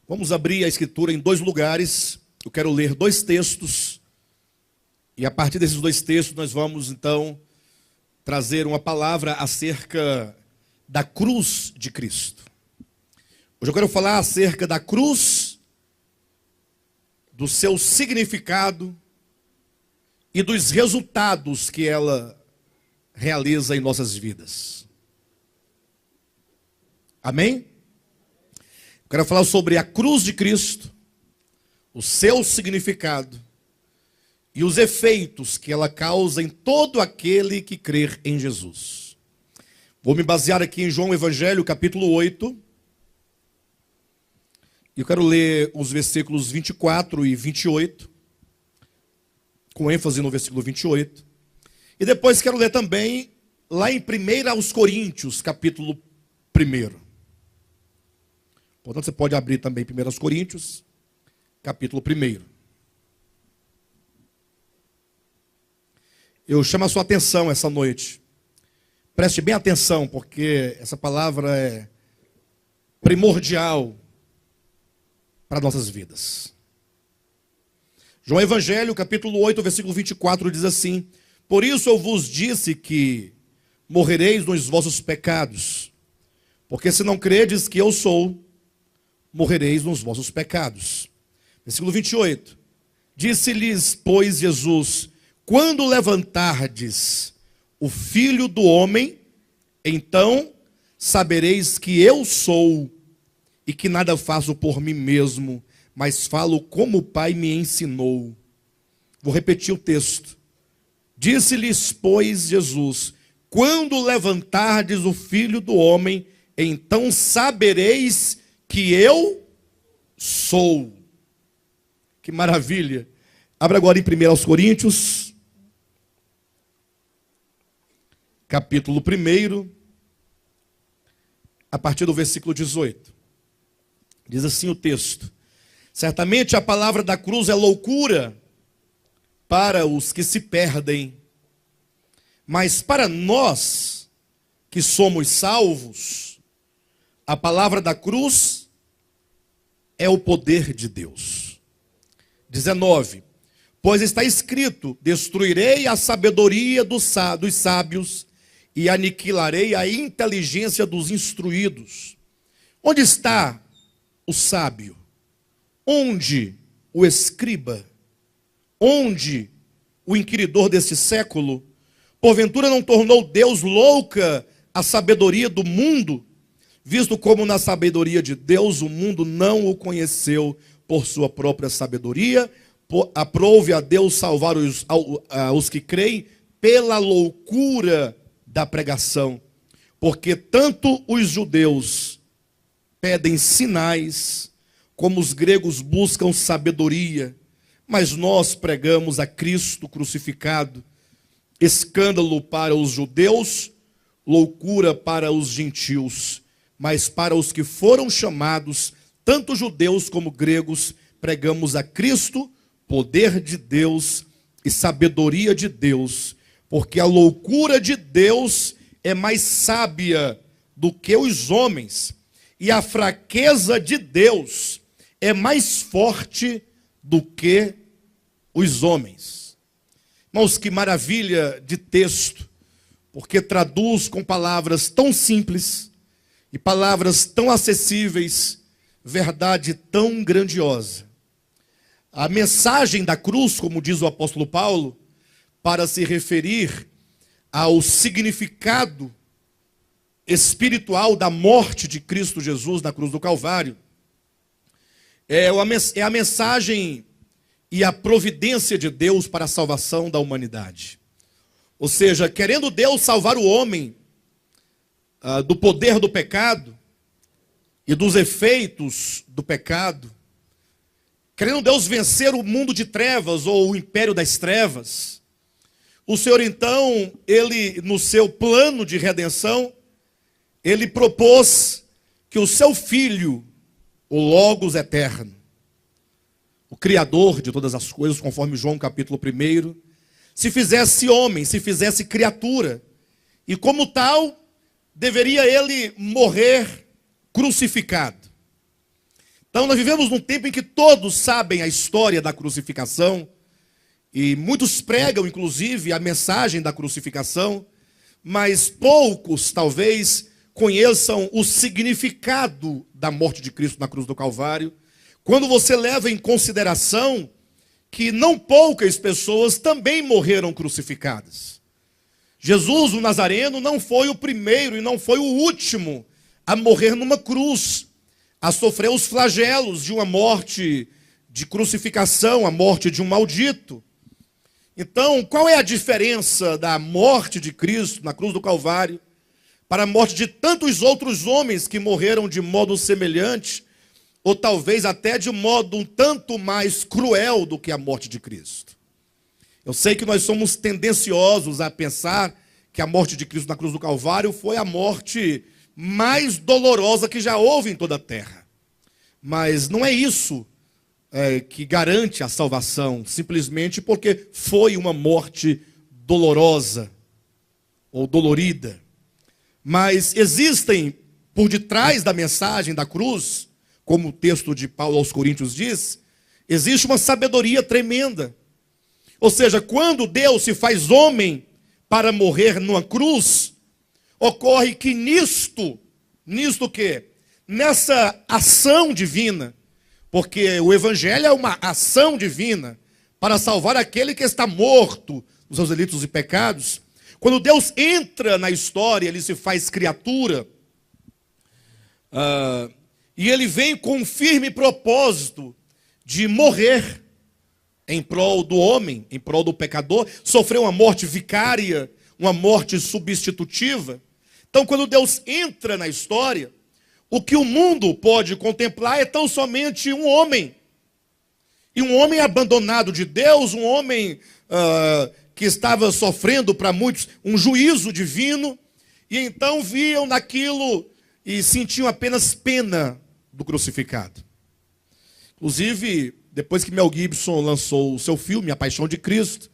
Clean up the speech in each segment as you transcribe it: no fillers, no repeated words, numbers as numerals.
Vamos abrir a Escritura em dois lugares. Eu quero ler dois textos. E a partir desses dois textos nós vamos então trazer uma palavra acerca da cruz de Cristo. Hoje eu quero falar acerca da cruz, do seu significado e dos resultados que ela realiza em nossas vidas. Amém? Eu quero falar sobre a cruz de Cristo, o seu significado e os efeitos que ela causa em todo aquele que crer em Jesus. Vou me basear aqui em João Evangelho, capítulo 8. Eu quero ler os versículos 24 e 28, com ênfase no versículo 28. E depois quero ler também lá em 1 Coríntios, capítulo 1. Portanto, você pode abrir também 1 Coríntios, capítulo 1. Eu chamo a sua atenção essa noite. Preste bem atenção, porque essa palavra é primordial para nossas vidas. João Evangelho, capítulo 8, versículo 24, diz assim: por isso eu vos disse que morrereis nos vossos pecados, porque se não credes que eu sou, morrereis nos vossos pecados. Versículo 28. Disse-lhes, pois, Jesus: quando levantardes o Filho do Homem, então sabereis que eu sou, e que nada faço por mim mesmo, mas falo como o Pai me ensinou. Vou repetir o texto. Disse-lhes, pois, Jesus: quando levantardes o Filho do Homem, então sabereis que eu sou. Que maravilha. Abra agora em 1 Coríntios, capítulo 1, a partir do versículo 18. Diz assim o texto: certamente a palavra da cruz é loucura para os que se perdem, mas para nós que somos salvos, a palavra da cruz é o poder de Deus. 19. Pois está escrito: destruirei a sabedoria dos sábios e aniquilarei a inteligência dos instruídos. Onde está o sábio? Onde o escriba? Onde o inquiridor deste século? Porventura não tornou Deus louca a sabedoria do mundo? Visto como na sabedoria de Deus o mundo não o conheceu por sua própria sabedoria, aprove a Deus salvar os que creem pela loucura da pregação. Porque tanto os judeus pedem sinais, como os gregos buscam sabedoria, mas nós pregamos a Cristo crucificado, escândalo para os judeus, loucura para os gentios. Mas para os que foram chamados, tanto judeus como gregos, pregamos a Cristo, poder de Deus e sabedoria de Deus, porque a loucura de Deus é mais sábia do que os homens, e a fraqueza de Deus é mais forte do que os homens. Irmãos, que maravilha de texto, porque traduz com palavras tão simples e palavras tão acessíveis, verdade tão grandiosa. A mensagem da cruz, como diz o apóstolo Paulo, para se referir ao significado espiritual da morte de Cristo Jesus na cruz do Calvário, é a mensagem e a providência de Deus para a salvação da humanidade. Ou seja, querendo Deus salvar o homem do poder do pecado e dos efeitos do pecado, querendo Deus vencer o mundo de trevas ou o império das trevas, o Senhor então, Ele no seu plano de redenção, Ele propôs que o seu Filho, o Logos eterno, o Criador de todas as coisas, conforme João capítulo 1, se fizesse homem, se fizesse criatura, e como tal, deveria ele morrer crucificado. Então nós vivemos num tempo em que todos sabem a história da crucificação, e muitos pregam, inclusive, a mensagem da crucificação, mas poucos, talvez, conheçam o significado da morte de Cristo na cruz do Calvário, quando você leva em consideração que não poucas pessoas também morreram crucificadas. Jesus, o Nazareno, não foi o primeiro e não foi o último a morrer numa cruz, a sofrer os flagelos de uma morte de crucificação, a morte de um maldito. Então, qual é a diferença da morte de Cristo na cruz do Calvário para a morte de tantos outros homens que morreram de modo semelhante, ou talvez até de modo um tanto mais cruel do que a morte de Cristo? Eu sei que nós somos tendenciosos a pensar que a morte de Cristo na cruz do Calvário foi a morte mais dolorosa que já houve em toda a terra. Mas não é isso que garante a salvação, simplesmente porque foi uma morte dolorosa ou dolorida. Mas existem, por detrás da mensagem da cruz, como o texto de Paulo aos Coríntios diz, existe uma sabedoria tremenda. Ou seja, quando Deus se faz homem para morrer numa cruz, ocorre que nisto o quê? Nessa ação divina, porque o Evangelho é uma ação divina para salvar aquele que está morto nos seus delitos e pecados. Quando Deus entra na história, ele se faz criatura, e ele vem com um firme propósito de morrer em prol do homem, em prol do pecador, sofrer uma morte vicária, uma morte substitutiva. Então, quando Deus entra na história, o que o mundo pode contemplar é tão somente um homem. E um homem abandonado de Deus, um homem que estava sofrendo para muitos um juízo divino, e então viam naquilo e sentiam apenas pena do crucificado. Inclusive, depois que Mel Gibson lançou o seu filme, A Paixão de Cristo,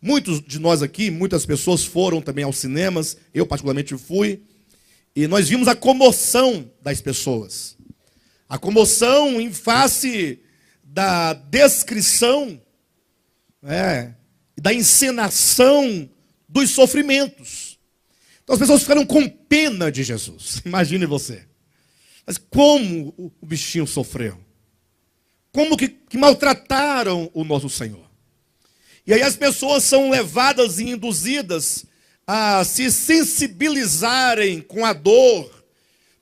muitos de nós aqui, muitas pessoas foram também aos cinemas, eu particularmente fui, e nós vimos a comoção das pessoas. A comoção em face da descrição, da encenação dos sofrimentos. Então as pessoas ficaram com pena de Jesus. Imagine você. Mas como o bichinho sofreu? Como que maltrataram o nosso Senhor? E aí as pessoas são levadas e induzidas a se sensibilizarem com a dor,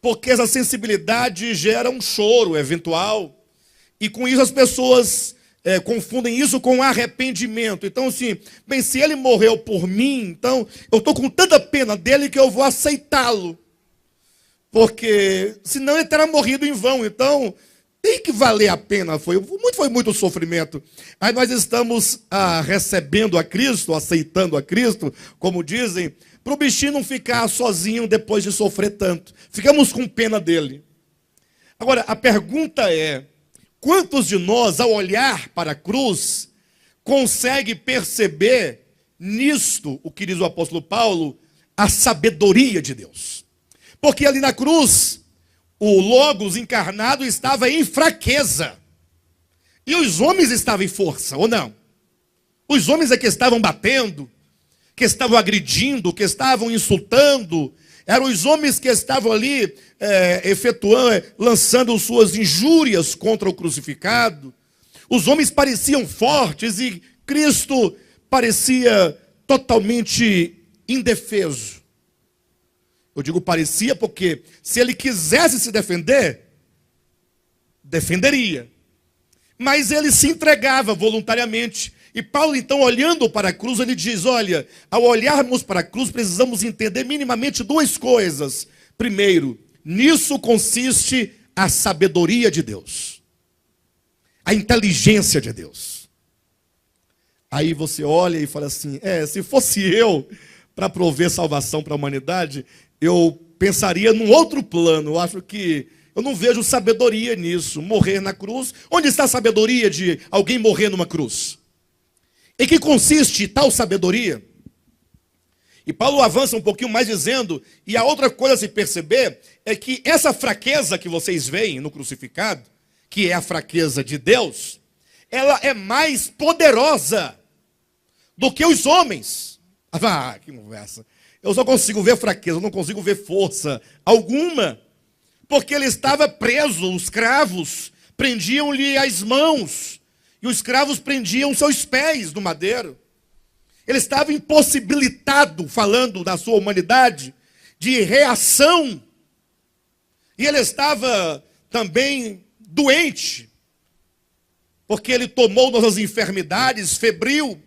porque essa sensibilidade gera um choro eventual, e com isso as pessoas confundem isso com arrependimento. Então assim, bem, se ele morreu por mim, então eu estou com tanta pena dele que eu vou aceitá-lo, porque senão ele terá morrido em vão, então tem que valer a pena, foi muito sofrimento. Aí nós estamos recebendo a Cristo, aceitando a Cristo, como dizem, para o bichinho não ficar sozinho depois de sofrer tanto. Ficamos com pena dele. Agora, a pergunta é, quantos de nós, ao olhar para a cruz, consegue perceber nisto, o que diz o apóstolo Paulo, a sabedoria de Deus? Porque ali na cruz, o Logos encarnado estava em fraqueza. E os homens estavam em força, ou não? Os homens é que estavam batendo, que estavam agredindo, que estavam insultando. Eram os homens que estavam ali lançando suas injúrias contra o crucificado. Os homens pareciam fortes e Cristo parecia totalmente indefeso. Eu digo parecia porque se ele quisesse se defender, defenderia. Mas ele se entregava voluntariamente. E Paulo, então, olhando para a cruz, ele diz, olha, ao olharmos para a cruz, precisamos entender minimamente duas coisas. Primeiro, nisso consiste a sabedoria de Deus. A inteligência de Deus. Aí você olha e fala assim, se fosse eu para prover salvação para a humanidade, eu pensaria num outro plano. Eu acho que eu não vejo sabedoria nisso. Morrer na cruz. Onde está a sabedoria de alguém morrer numa cruz? Em que consiste tal sabedoria? E Paulo avança um pouquinho mais dizendo, e a outra coisa a se perceber, é que essa fraqueza que vocês veem no crucificado, que é a fraqueza de Deus, ela é mais poderosa do que os homens. Ah, que conversa. Eu só consigo ver fraqueza, eu não consigo ver força alguma. Porque ele estava preso, os cravos prendiam-lhe as mãos, e os cravos prendiam seus pés no madeiro. Ele estava impossibilitado, falando da sua humanidade, de reação. E ele estava também doente, porque ele tomou nossas enfermidades, febril.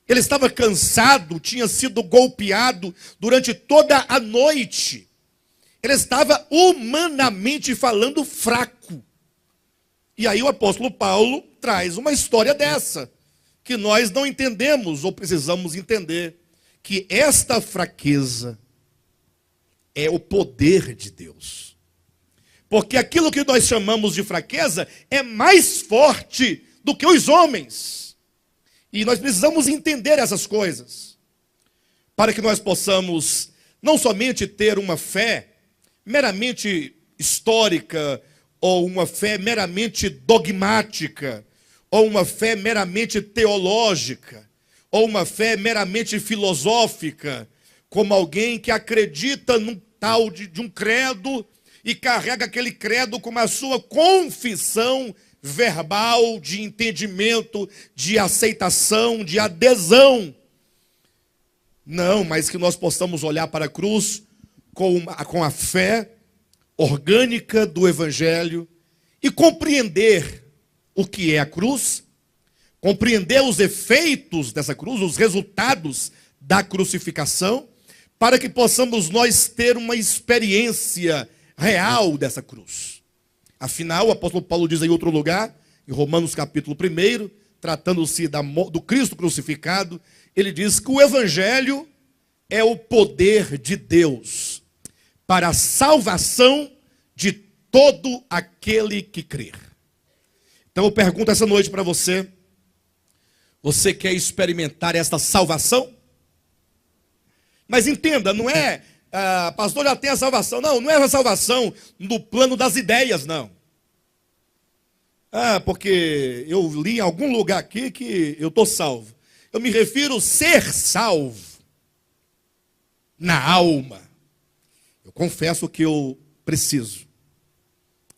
Ele estava cansado, tinha sido golpeado durante toda a noite. Ele estava humanamente falando fraco. E aí o apóstolo Paulo traz uma história dessa, que nós não entendemos ou precisamos entender, que esta fraqueza é o poder de Deus. Porque aquilo que nós chamamos de fraqueza é mais forte do que os homens. E nós precisamos entender essas coisas, para que nós possamos não somente ter uma fé meramente histórica, ou uma fé meramente dogmática, ou uma fé meramente teológica, ou uma fé meramente filosófica, como alguém que acredita num tal de um credo e carrega aquele credo como a sua confissão verbal de entendimento, de aceitação, de adesão. Não, mas que nós possamos olhar para a cruz com a fé orgânica do Evangelho e compreender o que é a cruz, compreender os efeitos dessa cruz, os resultados da crucificação, para que possamos nós ter uma experiência real dessa cruz. Afinal, o apóstolo Paulo diz em outro lugar, em Romanos capítulo 1, tratando-se do Cristo crucificado, ele diz que o Evangelho é o poder de Deus para a salvação de todo aquele que crer. Então eu pergunto essa noite para você: você quer experimentar esta salvação? Mas entenda, não é, pastor, já tem a salvação. Não, não é a salvação no plano das ideias, não. Porque eu li em algum lugar aqui que eu estou salvo. Eu me refiro a ser salvo na alma. Eu confesso que eu preciso.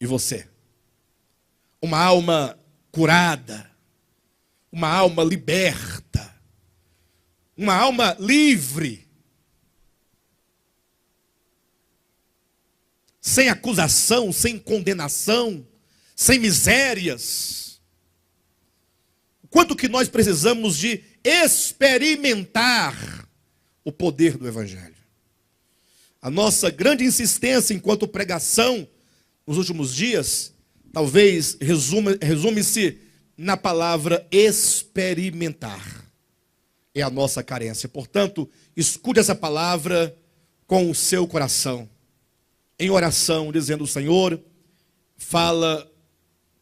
E você? Uma alma curada, uma alma liberta, uma alma livre, sem acusação, sem condenação, sem misérias. Quanto que nós precisamos de experimentar o poder do Evangelho. A nossa grande insistência enquanto pregação nos últimos dias, talvez resume-se na palavra experimentar. É a nossa carência. Portanto, escute essa palavra com o seu coração, em oração, dizendo: Senhor, fala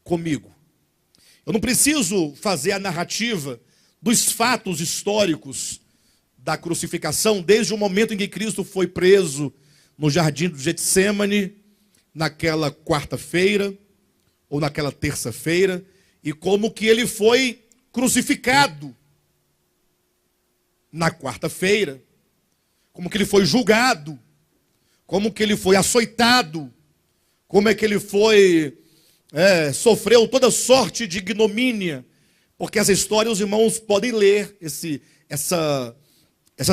comigo. Eu não preciso fazer a narrativa dos fatos históricos da crucificação, desde o momento em que Cristo foi preso no jardim do Getsêmani, naquela quarta-feira, ou naquela terça-feira, e como que ele foi crucificado na quarta-feira, como que ele foi julgado, como que ele foi açoitado, como é que ele foi, sofreu toda sorte de ignomínia, porque essa história os irmãos podem ler, essa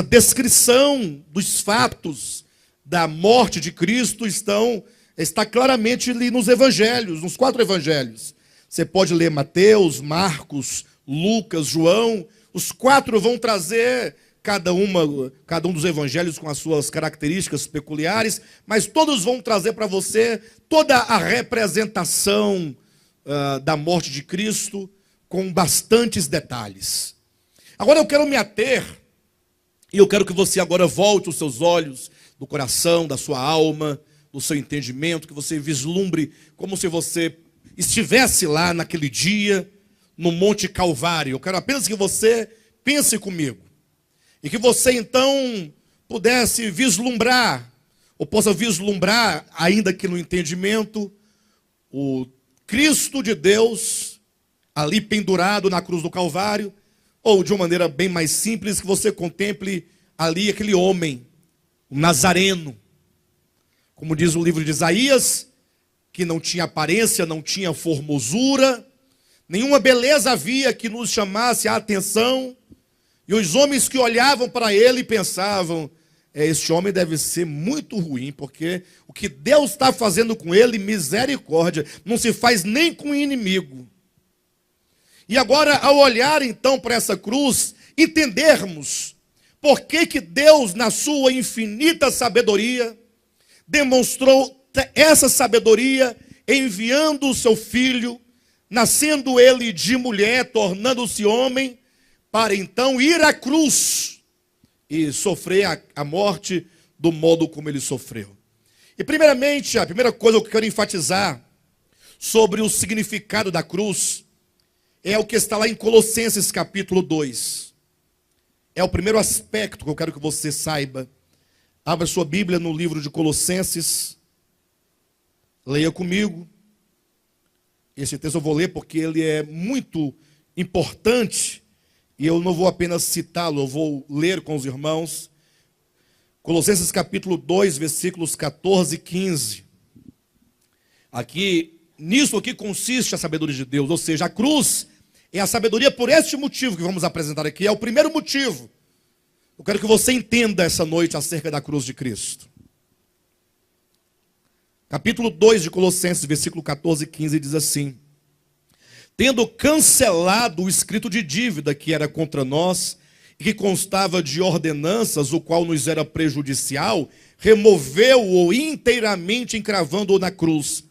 descrição dos fatos da morte de Cristo está claramente ali nos evangelhos, nos 4 evangelhos. Você pode ler Mateus, Marcos, Lucas, João. Os 4 vão trazer cada um dos evangelhos com as suas características peculiares, mas todos vão trazer para você toda a representação da morte de Cristo com bastantes detalhes. Agora eu quero me ater, e eu quero que você agora volte os seus olhos do coração, da sua alma, do seu entendimento, que você vislumbre como se você estivesse lá naquele dia, no Monte Calvário. Eu quero apenas que você pense comigo. E que você então pudesse vislumbrar, ou possa vislumbrar, ainda que no entendimento, Cristo de Deus, ali pendurado na cruz do Calvário, ou de uma maneira bem mais simples, que você contemple ali aquele homem, o Nazareno, como diz o livro de Isaías, que não tinha aparência, não tinha formosura, nenhuma beleza havia que nos chamasse a atenção, e os homens que olhavam para ele pensavam, este homem deve ser muito ruim, porque o que Deus está fazendo com ele, misericórdia, não se faz nem com o inimigo. E agora, ao olhar então para essa cruz, entendermos por que Deus, na sua infinita sabedoria, demonstrou essa sabedoria enviando o seu filho, nascendo ele de mulher, tornando-se homem, para então ir à cruz e sofrer a morte do modo como ele sofreu. E primeiramente, a primeira coisa que eu quero enfatizar sobre o significado da cruz é o que está lá em Colossenses capítulo 2. É o primeiro aspecto que eu quero que você saiba. Abra sua Bíblia no livro de Colossenses. Leia comigo. Esse texto eu vou ler porque ele é muito importante. E eu não vou apenas citá-lo, eu vou ler com os irmãos. Colossenses capítulo 2, versículos 14 e 15. Nisso aqui consiste a sabedoria de Deus. Ou seja, a cruz é a sabedoria por este motivo que vamos apresentar aqui. É o primeiro motivo. Eu quero que você entenda essa noite acerca da cruz de Cristo. Capítulo 2 de Colossenses, versículo 14 e 15 diz assim: tendo cancelado o escrito de dívida que era contra nós, e que constava de ordenanças, o qual nos era prejudicial, removeu-o inteiramente, encravando-o na cruz,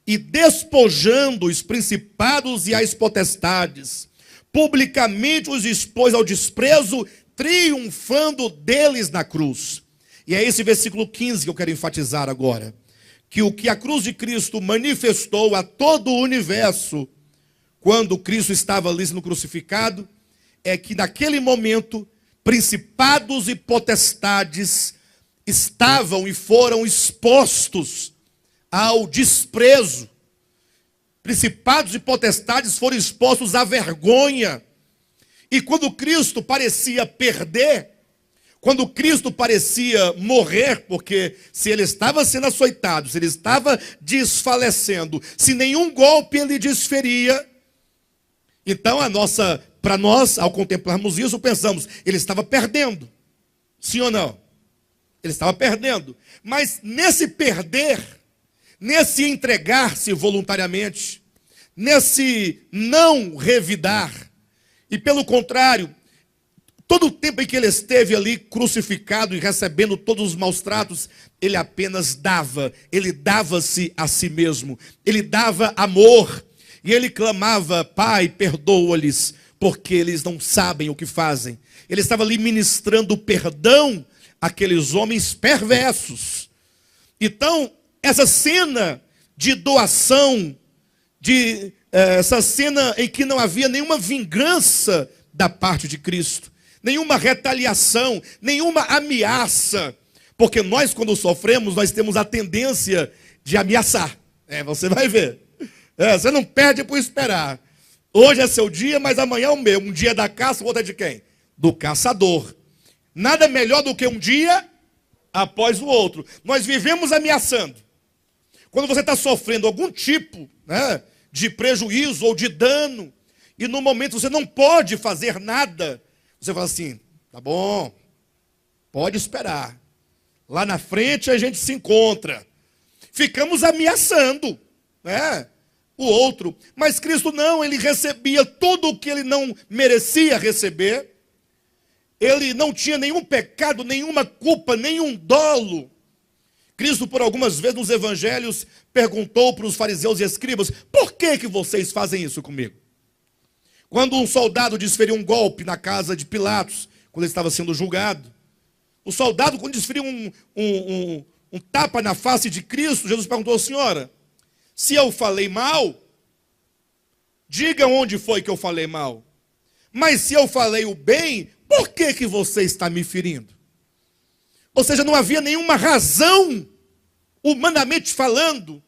e despojando os principados e as potestades, publicamente os expôs ao desprezo, triunfando deles na cruz. E é esse versículo 15 que eu quero enfatizar agora, que o que a cruz de Cristo manifestou a todo o universo, quando Cristo estava ali sendo crucificado, é que naquele momento, principados e potestades estavam e foram expostos ao desprezo. Principados e potestades foram expostos à vergonha. E quando Cristo parecia perder, quando Cristo parecia morrer, porque se ele estava sendo açoitado, se ele estava desfalecendo, se nenhum golpe ele desferia, então para nós, ao contemplarmos isso, pensamos, ele estava perdendo. Sim ou não? Ele estava perdendo. Mas nesse perder, nesse entregar-se voluntariamente, nesse não revidar, e pelo contrário, todo o tempo em que ele esteve ali crucificado e recebendo todos os maus tratos, ele apenas dava, ele dava-se a si mesmo, ele dava amor, e ele clamava, Pai, perdoa-lhes, porque eles não sabem o que fazem. Ele estava ali ministrando perdão àqueles homens perversos. Então, essa cena de doação, essa cena em que não havia nenhuma vingança da parte de Cristo, nenhuma retaliação, nenhuma ameaça, porque nós, quando sofremos, nós temos a tendência de ameaçar. Você vai ver. Você não perde por esperar. Hoje é seu dia, mas amanhã é o meu. Um dia é da caça, o outro é de quem? Do caçador. Nada melhor do que um dia após o outro. Nós vivemos ameaçando. Quando você está sofrendo algum tipo de prejuízo ou de dano, e no momento você não pode fazer nada, você fala assim, tá bom, pode esperar. Lá na frente a gente se encontra. Ficamos ameaçando, o outro. Mas Cristo não, ele recebia tudo o que ele não merecia receber. Ele não tinha nenhum pecado, nenhuma culpa, nenhum dolo. Cristo, por algumas vezes nos evangelhos, perguntou para os fariseus e escribas, por que vocês fazem isso comigo? Quando um soldado desferiu um golpe na casa de Pilatos, quando ele estava sendo julgado, o soldado, quando desferiu um tapa na face de Cristo, Jesus perguntou, senhora, se eu falei mal, diga onde foi que eu falei mal. Mas se eu falei o bem, por que você está me ferindo? Ou seja, não havia nenhuma razão, humanamente falando,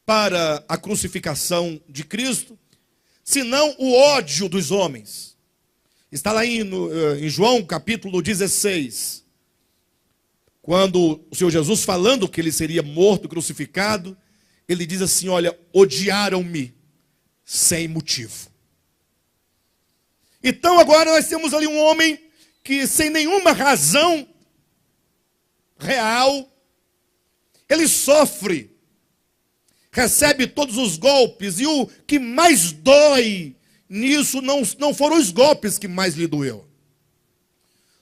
para a crucificação de Cristo, senão o ódio dos homens. Está lá em João capítulo 16, quando o Senhor Jesus, falando que ele seria morto, crucificado, ele diz assim: olha, odiaram-me sem motivo. Então agora nós temos ali um homem que, sem nenhuma razão real, ele sofre, recebe todos os golpes, e o que mais dói nisso não foram os golpes que mais lhe doeu.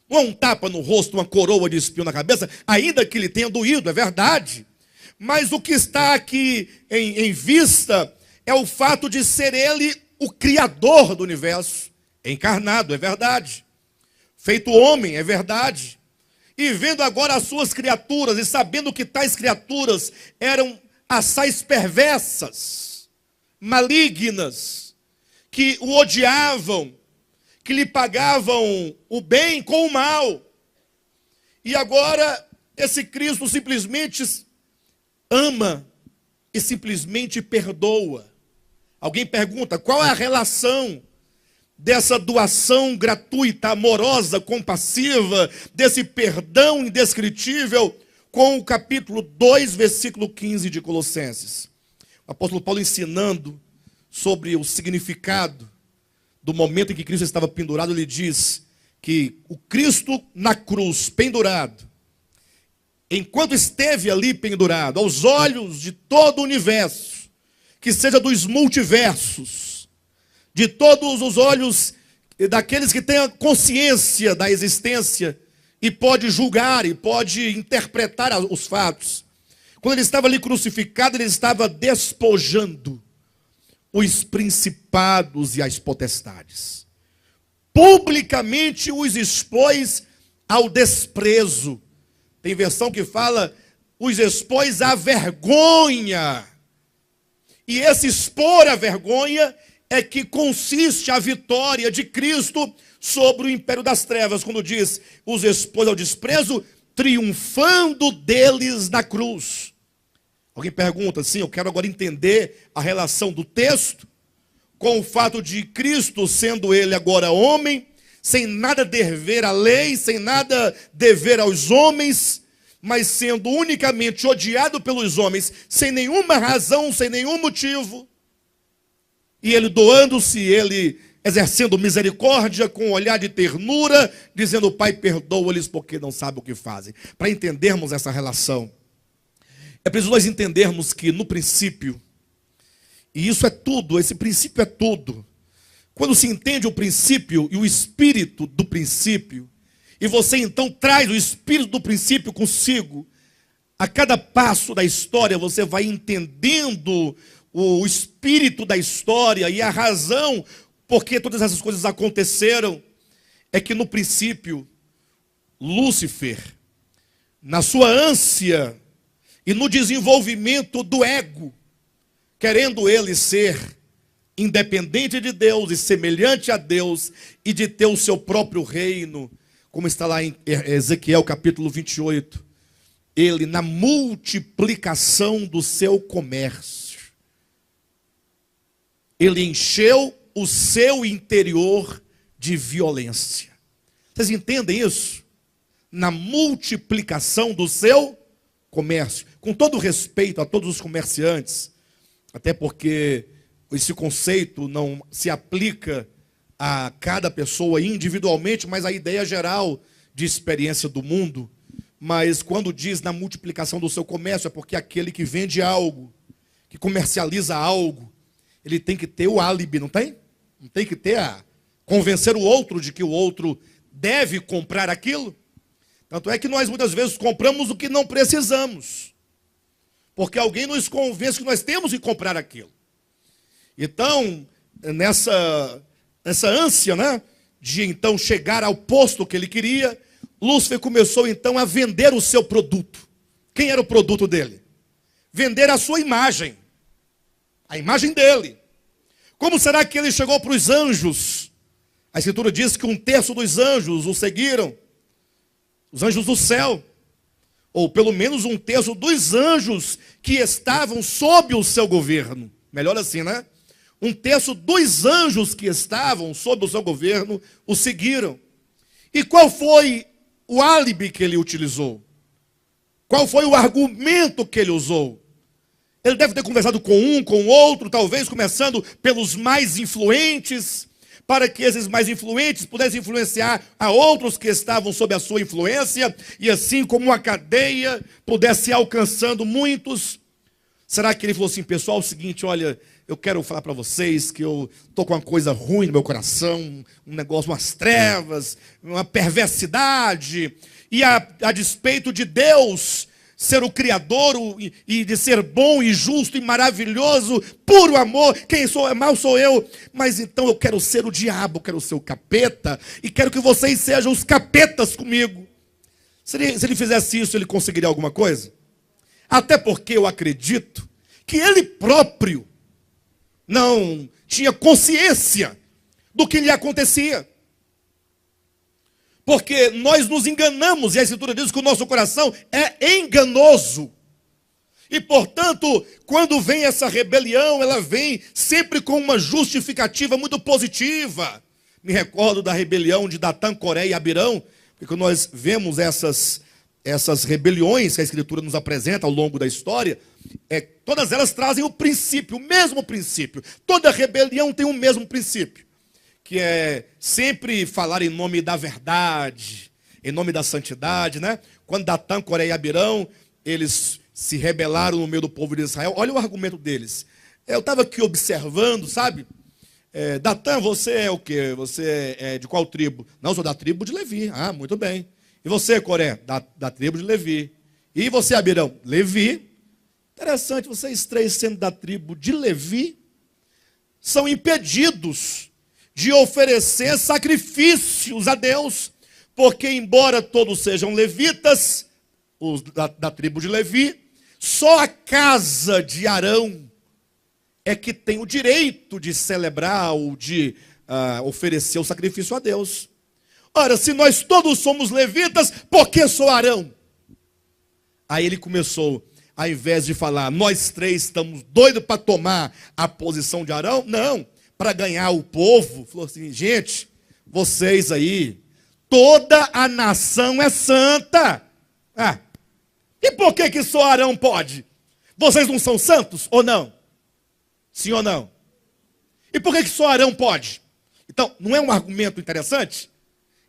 Não é um tapa no rosto, uma coroa de espinho na cabeça, ainda que lhe tenha doído, é verdade. Mas o que está aqui em vista é o fato de ser ele o Criador do universo, encarnado, é verdade. Feito homem, é verdade. E vendo agora as suas criaturas, e sabendo que tais criaturas eram assaz perversas, malignas, que o odiavam, que lhe pagavam o bem com o mal. E agora esse Cristo simplesmente ama e simplesmente perdoa. Alguém pergunta, qual é a relação dessa doação gratuita, amorosa, compassiva, desse perdão indescritível, com o capítulo 2, versículo 15 de Colossenses? O apóstolo Paulo ensinando sobre o significado do momento em que Cristo estava pendurado, ele diz que o Cristo na cruz, pendurado, enquanto esteve ali pendurado, aos olhos de todo o universo, que seja dos multiversos, de todos os olhos daqueles que têm a consciência da existência e pode julgar e pode interpretar os fatos. Quando ele estava ali crucificado, ele estava despojando os principados e as potestades. Publicamente os expôs ao desprezo. Tem versão que fala, os expôs à vergonha. E esse expor a vergonha é que consiste a vitória de Cristo sobre o império das trevas, quando diz, os expôs ao desprezo, triunfando deles na cruz. Alguém pergunta, sim, eu quero agora entender a relação do texto com o fato de Cristo, sendo ele agora homem, sem nada dever à lei, sem nada dever aos homens, mas sendo unicamente odiado pelos homens, sem nenhuma razão, sem nenhum motivo, e ele doando-se, ele exercendo misericórdia, com um olhar de ternura, dizendo, Pai, perdoa-lhes porque não sabem o que fazem. Para entendermos essa relação, é preciso nós entendermos que no princípio, e isso é tudo, esse princípio é tudo. Quando se entende o princípio e o espírito do princípio, e você então traz o espírito do princípio consigo, a cada passo da história você vai entendendo o espírito da história e a razão por que todas essas coisas aconteceram. É que no princípio, Lúcifer, na sua ânsia e no desenvolvimento do ego, querendo ele ser independente de Deus e semelhante a Deus e de ter o seu próprio reino, como está lá em Ezequiel capítulo 28, ele na multiplicação do seu comércio, ele encheu o seu interior de violência. Vocês entendem isso? Na multiplicação do seu comércio. Com todo respeito a todos os comerciantes, até porque esse conceito não se aplica a cada pessoa individualmente, mas a ideia geral de experiência do mundo. Mas quando diz na multiplicação do seu comércio, é porque aquele que vende algo, que comercializa algo, ele tem que ter o álibi, não tem? Não tem que ter convencer o outro de que o outro deve comprar aquilo. Tanto é que nós muitas vezes compramos o que não precisamos, porque alguém nos convence que nós temos que comprar aquilo. Então, nessa ânsia, né, de então chegar ao posto que ele queria, Lúcifer começou então a vender o seu produto. Quem era o produto dele? Vender a sua imagem. A imagem dele. Como será que ele chegou para os anjos? A Escritura diz que 1/3 dos anjos o seguiram. Os anjos do céu. ou pelo menos um terço dos anjos que estavam sob o seu governo. Melhor assim, né? Um terço dos anjos que estavam sob o seu governo o seguiram. E qual foi o álibi que ele utilizou? Qual foi o argumento que ele usou? Ele deve ter conversado com um, com outro, talvez começando pelos mais influentes, para que esses mais influentes pudessem influenciar a outros que estavam sob a sua influência, e assim como uma cadeia pudesse ir alcançando muitos. Será que ele falou assim, pessoal, é o seguinte, olha, eu quero falar para vocês que eu estou com uma coisa ruim no meu coração, um negócio, umas trevas, uma perversidade, e a despeito de Deus ser o Criador e de ser bom e justo e maravilhoso, puro amor, quem sou mal sou eu, mas então eu quero ser o diabo, quero ser o capeta, e quero que vocês sejam os capetas comigo. Se ele fizesse isso, ele conseguiria alguma coisa? Até porque eu acredito que ele próprio não tinha consciência do que lhe acontecia. Porque nós nos enganamos, e a Escritura diz que o nosso coração é enganoso. E, portanto, quando vem essa rebelião, ela vem sempre com uma justificativa muito positiva. Me recordo da rebelião de Datã, Coré e Abirão, porque nós vemos essas rebeliões que a Escritura nos apresenta ao longo da história, todas elas trazem o princípio, o mesmo princípio. Toda rebelião tem o mesmo princípio, que é sempre falar em nome da verdade, em nome da santidade, né? Quando Datã, Coré e Abirão, eles se rebelaram no meio do povo de Israel, olha o argumento deles. Eu estava aqui observando, sabe? Datã, você é o quê? Você é de qual tribo? Não, sou da tribo de Levi. Ah, muito bem. E você, Coré? Da tribo de Levi. E você, Abirão? Levi. Interessante, vocês três sendo da tribo de Levi, são impedidos de oferecer sacrifícios a Deus, porque embora todos sejam levitas, os da tribo de Levi, só a casa de Arão é que tem o direito de celebrar ou de oferecer o sacrifício a Deus. Ora, se nós todos somos levitas, por que só Arão? Aí ele começou, ao invés de falar, nós três estamos doidos para tomar a posição de Arão, não, para ganhar o povo, falou assim, gente, vocês aí, toda a nação é santa. E por que só Arão pode? Vocês não são santos ou não? Sim ou não? E por que só Arão pode? Então, não é um argumento interessante?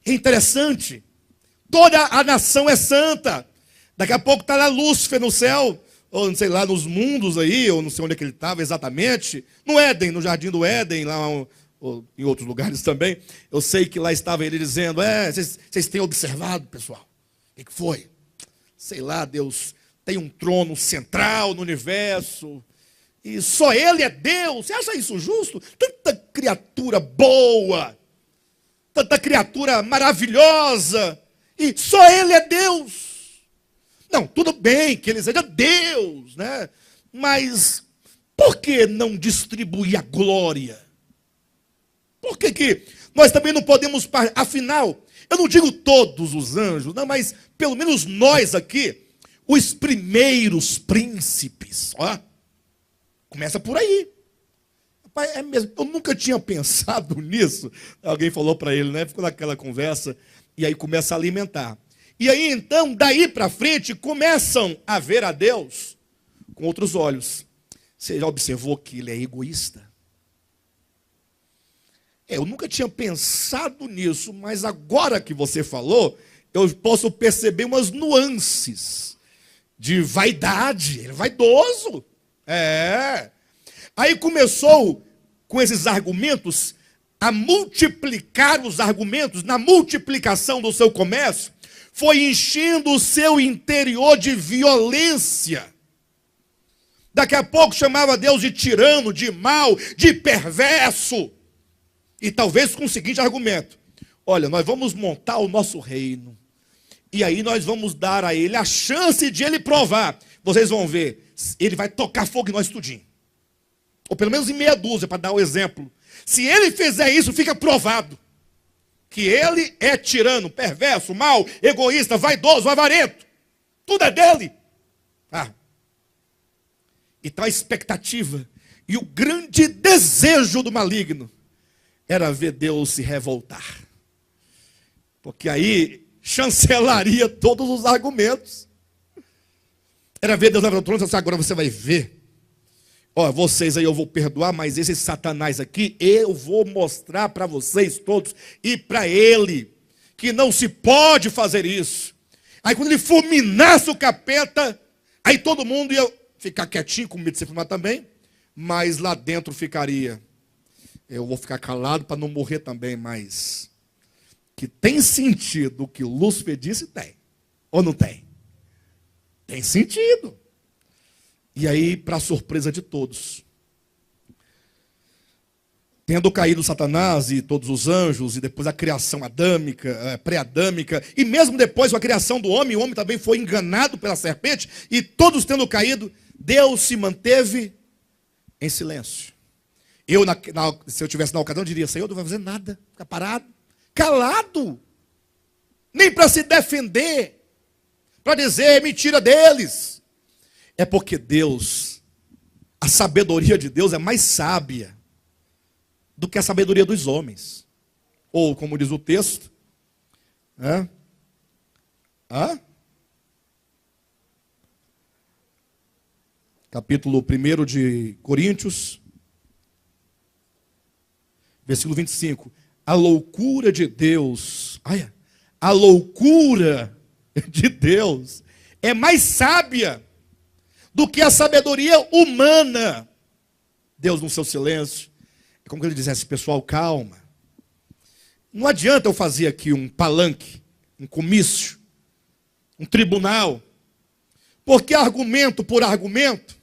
É interessante. Toda a nação é santa. Daqui a pouco está lá Lúcifer no céu, ou não sei lá, nos mundos aí, ou não sei onde é que ele estava exatamente, no Éden, no jardim do Éden, lá ou em outros lugares também. Eu sei que lá estava ele dizendo, vocês têm observado, pessoal? O que foi? Sei lá, Deus tem um trono central no universo, e só ele é Deus. Você acha isso justo? Tanta criatura boa, tanta criatura maravilhosa, e só ele é Deus. Não, tudo bem que ele seja Deus, né? Mas por que não distribuir a glória? Por que nós também não podemos, afinal, eu não digo todos os anjos, não, mas pelo menos nós aqui, os primeiros príncipes, ó, começa por aí. Rapaz, é mesmo, eu nunca tinha pensado nisso. Alguém falou para ele, né? Ficou naquela conversa, e aí começa a alimentar. E aí, então, daí para frente, começam a ver a Deus com outros olhos. Você já observou que ele é egoísta? Eu nunca tinha pensado nisso, mas agora que você falou, eu posso perceber umas nuances de vaidade. Ele é vaidoso. Aí começou, com esses argumentos, a multiplicar os argumentos, na multiplicação do seu comércio, foi enchendo o seu interior de violência. Daqui a pouco chamava Deus de tirano, de mau, de perverso. E talvez com o seguinte argumento: olha, nós vamos montar o nosso reino, e aí nós vamos dar a ele a chance de ele provar. Vocês vão ver, ele vai tocar fogo em nós tudinho. Ou pelo menos em meia dúzia, para dar o exemplo. Se ele fizer isso, fica provado que ele é tirano, perverso, mau, egoísta, vaidoso, avarento. tudo é dele. Então a expectativa e o grande desejo do maligno era ver Deus se revoltar. Porque aí chancelaria todos os argumentos. Era ver Deus levantar o trono e dizer, agora você vai ver. Ó, vocês aí eu vou perdoar, mas esse Satanás aqui, eu vou mostrar para vocês todos e para ele que não se pode fazer isso. Aí quando ele fulminasse o capeta, aí todo mundo ia ficar quietinho, com medo de ser fulminado também, mas lá dentro ficaria. Eu vou ficar calado para não morrer também, mas que tem sentido o que Lúcifer disse, tem. Ou não tem? Tem sentido. E aí, para surpresa de todos, tendo caído Satanás e todos os anjos, e depois a criação adâmica, pré-adâmica, e mesmo depois a criação do homem, o homem também foi enganado pela serpente, e todos tendo caído, Deus se manteve em silêncio. Se eu estivesse na ocasião, eu diria, Senhor, não vai fazer nada, fica parado, calado, nem para se defender, para dizer mentira deles. É porque Deus, a sabedoria de Deus é mais sábia do que a sabedoria dos homens. Ou, como diz o texto, capítulo 1 de Coríntios, versículo 25. A loucura de Deus, a loucura de Deus é mais sábia do que a sabedoria humana. Deus, no seu silêncio, é como que ele dissesse, pessoal, calma. Não adianta eu fazer aqui um palanque, um comício, um tribunal, porque argumento por argumento,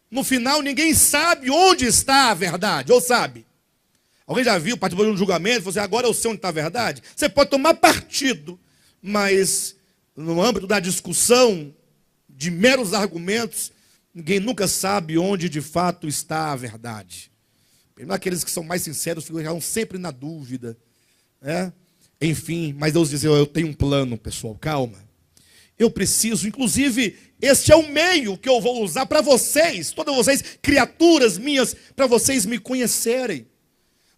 no final ninguém sabe onde está a verdade, ou sabe? Alguém já viu, participou de um julgamento, falou assim, agora eu sei onde está a verdade? Você pode tomar partido, mas no âmbito da discussão, de meros argumentos, ninguém nunca sabe onde de fato está a verdade. Primeiro aqueles que são mais sinceros ficam sempre na dúvida. Enfim, mas Deus diz, eu tenho um plano, pessoal, calma. Eu preciso, inclusive, este é o meio que eu vou usar para vocês, todas vocês, criaturas minhas, para vocês me conhecerem.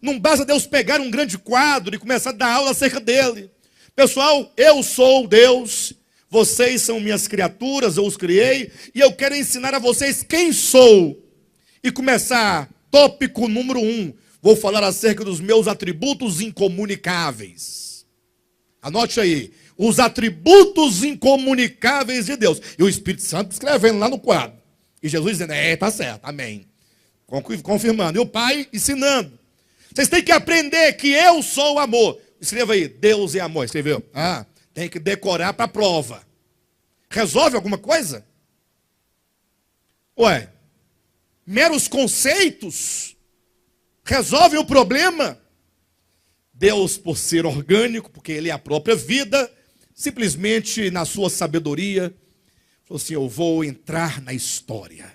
Não basta Deus pegar um grande quadro e começar a dar aula acerca dele. Pessoal, eu sou Deus, vocês são minhas criaturas, eu os criei, e eu quero ensinar a vocês quem sou. E começar, tópico número 1, vou falar acerca dos meus atributos incomunicáveis. Anote aí, os atributos incomunicáveis de Deus. E o Espírito Santo escrevendo lá no quadro. E Jesus dizendo, tá certo, amém. Confirmando. E o Pai ensinando. Vocês têm que aprender que eu sou amor. Escreva aí, Deus é amor. Escreveu? Tem que decorar para a prova. Resolve alguma coisa? Meros conceitos resolvem o problema? Deus, por ser orgânico, porque Ele é a própria vida, simplesmente na sua sabedoria, falou assim, eu vou entrar na história.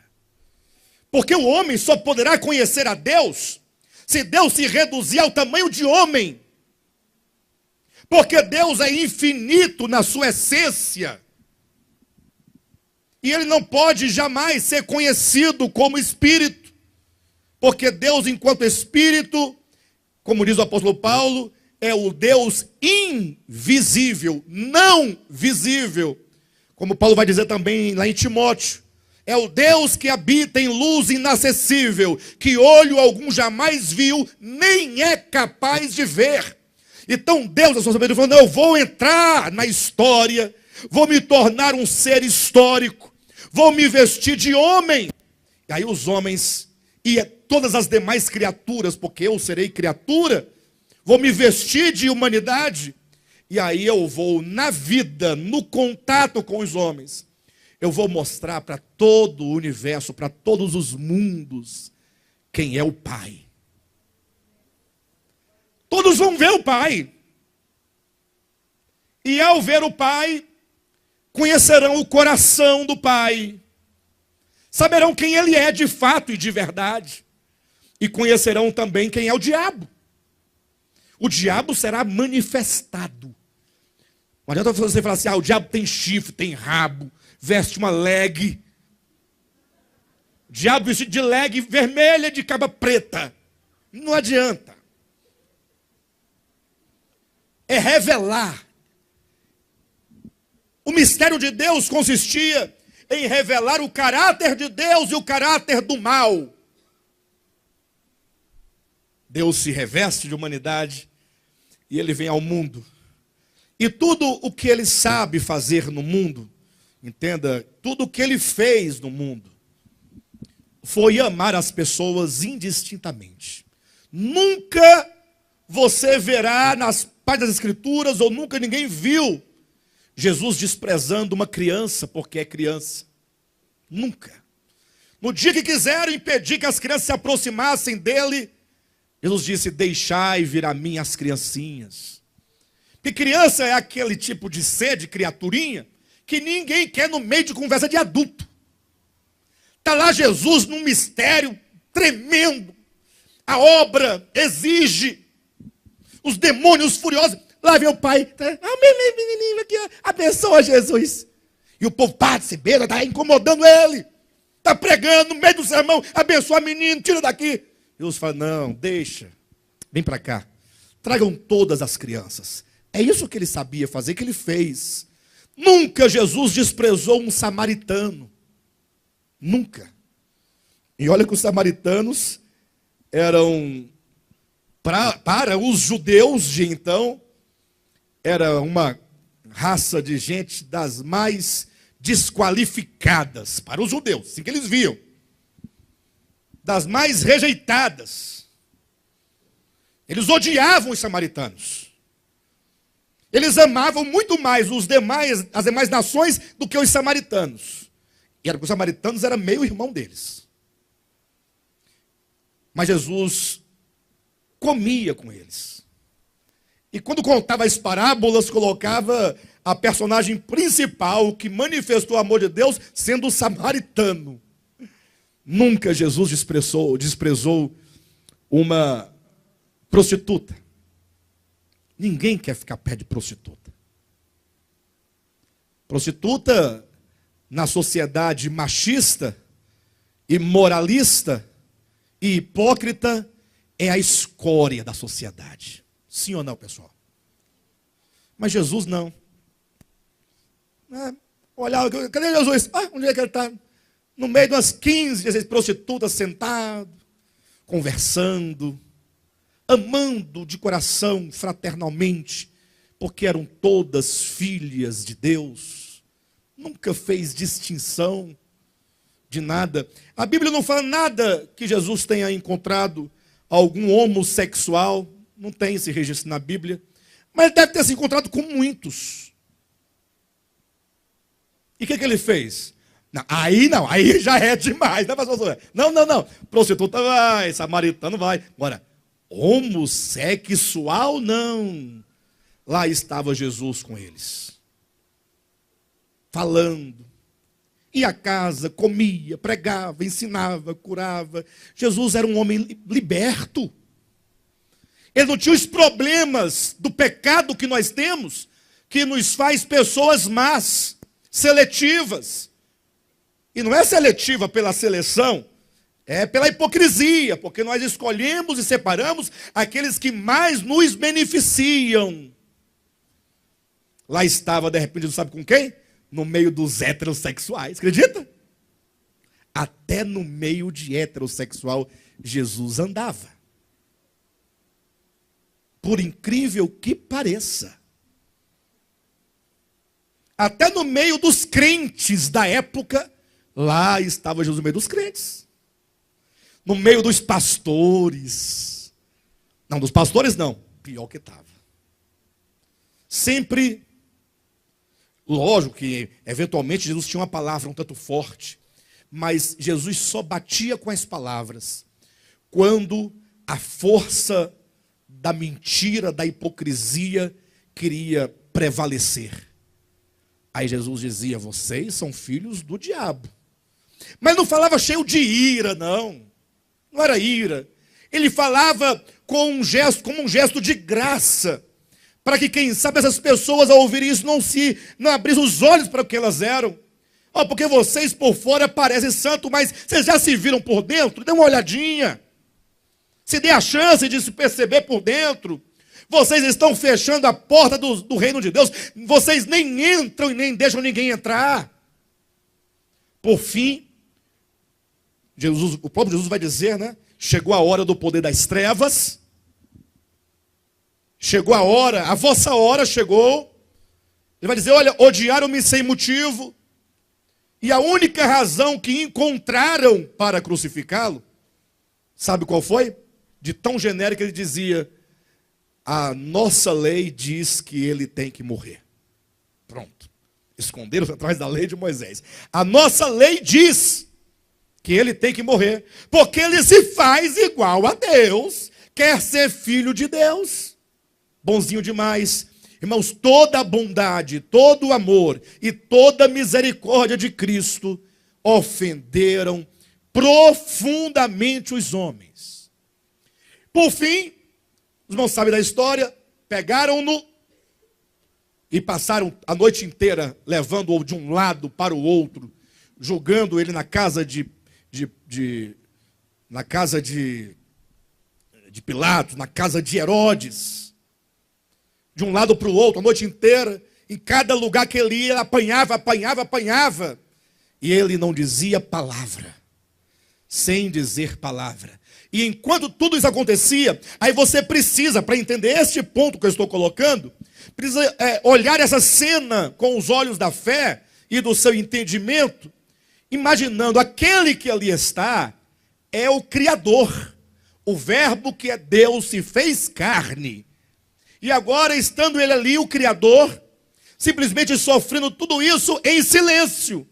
Porque o homem só poderá conhecer a Deus se Deus se reduzir ao tamanho de homem. Porque Deus é infinito na sua essência. E Ele não pode jamais ser conhecido como Espírito. Porque Deus, enquanto Espírito, como diz o apóstolo Paulo, é o Deus invisível, não visível. Como Paulo vai dizer também lá em Timóteo. É o Deus que habita em luz inacessível, que olho algum jamais viu, nem é capaz de ver. Então Deus, a sua sabedoria, falou, não, eu vou entrar na história, vou me tornar um ser histórico, vou me vestir de homem. E aí os homens e todas as demais criaturas, porque eu serei criatura, vou me vestir de humanidade, e aí eu vou na vida, no contato com os homens, eu vou mostrar para todo o universo, para todos os mundos, quem é o Pai. Todos vão ver o Pai. E ao ver o Pai, conhecerão o coração do Pai. Saberão quem Ele é de fato e de verdade. E conhecerão também quem é o diabo. O diabo será manifestado. Não adianta você falar assim, o diabo tem chifre, tem rabo, veste uma leg. O diabo vestido de leg vermelha de caba preta. Não adianta. É revelar. O mistério de Deus consistia em revelar o caráter de Deus e o caráter do mal. Deus se reveste de humanidade e ele vem ao mundo. E tudo o que ele sabe fazer no mundo, entenda, tudo o que ele fez no mundo, foi amar as pessoas indistintamente. Nunca você verá nas páginas das Escrituras, ou nunca ninguém viu, Jesus desprezando uma criança porque é criança. Nunca. No dia que quiseram impedir que as crianças se aproximassem dele, Jesus disse, deixai vir a mim as criancinhas. Porque criança é aquele tipo de ser, de criaturinha, que ninguém quer no meio de conversa de adulto. Está lá Jesus num mistério tremendo. A obra exige. Os demônios furiosos. Lá vem o pai. Menino aqui, abençoa Jesus. E o povo participeira, está incomodando ele. Está pregando no meio do sermão. Abençoa menino, tira daqui. Jesus fala, não, deixa. Vem para cá. Tragam todas as crianças. É isso que ele sabia fazer, que ele fez. Nunca Jesus desprezou um samaritano. Nunca. E olha que os samaritanos eram, para os judeus de então, era uma raça de gente das mais desqualificadas para os judeus, assim que eles viam. Das mais rejeitadas. Eles odiavam os samaritanos. Eles amavam muito mais as demais nações do que os samaritanos. E os samaritanos eram meio irmão deles. Mas Jesus comia com eles. E quando contava as parábolas, colocava a personagem principal que manifestou o amor de Deus sendo o samaritano. Nunca Jesus desprezou uma prostituta. Ninguém quer ficar perto de prostituta. Prostituta, na sociedade machista e moralista e hipócrita, é a escória da sociedade. Sim ou não, pessoal? Mas Jesus não. Olha, cadê Jesus? Onde é que ele está? No meio de umas 15, 16 prostitutas sentado, conversando, amando de coração, fraternalmente, porque eram todas filhas de Deus. Nunca fez distinção de nada. A Bíblia não fala nada que Jesus tenha encontrado algum homossexual. Não tem esse registro na Bíblia. Mas ele deve ter se encontrado com muitos. E o que ele fez? Não, aí já é demais. Não. Prostituta vai, samaritano vai. Agora, homossexual não. Lá estava Jesus com eles. Falando. Ia à casa, comia, pregava, ensinava, curava. Jesus era um homem liberto. Ele não tinha os problemas do pecado que nós temos, que nos faz pessoas más, seletivas. E não é seletiva pela seleção, é pela hipocrisia, porque nós escolhemos e separamos aqueles que mais nos beneficiam. Lá estava, de repente, não sabe com quem? No meio dos heterossexuais, acredita? Até no meio de heterossexual, Jesus andava. Por incrível que pareça. Até no meio dos crentes da época, lá estava Jesus no meio dos crentes. No meio dos pastores. Não, dos pastores não. Pior que estava. Sempre, lógico que eventualmente Jesus tinha uma palavra um tanto forte. Mas Jesus só batia com as palavras quando a força da mentira, da hipocrisia queria prevalecer. Aí Jesus dizia, vocês são filhos do diabo. Mas não falava cheio de ira, não. Não era ira. Ele falava com um gesto, como um gesto de graça, para que, quem sabe, essas pessoas ao ouvirem isso não abrissem os olhos para o que elas eram. Oh, porque vocês por fora parecem santos, mas vocês já se viram por dentro? Dê uma olhadinha. Se dê a chance de se perceber por dentro. Vocês estão fechando a porta do reino de Deus. Vocês nem entram e nem deixam ninguém entrar. Por fim, o próprio Jesus vai dizer, né? Chegou a hora do poder das trevas. Chegou a hora, a vossa hora chegou. Ele vai dizer, olha, odiaram-me sem motivo. E a única razão que encontraram para crucificá-lo, sabe qual foi? De tão genérica, ele dizia, a nossa lei diz que ele tem que morrer. Pronto. Esconderam atrás da lei de Moisés. A nossa lei diz que ele tem que morrer, porque ele se faz igual a Deus, quer ser filho de Deus. Bonzinho demais. Irmãos, toda a bondade, todo o amor e toda a misericórdia de Cristo ofenderam profundamente os homens. Por fim, os irmãos sabem da história, pegaram-no e passaram a noite inteira levando-o de um lado para o outro, jogando ele na casa de Pilatos, na casa de Herodes. De um lado para o outro, a noite inteira, em cada lugar que ele ia, apanhava. E ele não dizia palavra, sem dizer palavra. E enquanto tudo isso acontecia, aí você precisa, para entender este ponto que eu estou colocando, precisa olhar essa cena com os olhos da fé e do seu entendimento, imaginando aquele que ali está é o Criador, o Verbo que é Deus se fez carne. E agora, estando ele ali, o Criador, simplesmente sofrendo tudo isso em silêncio.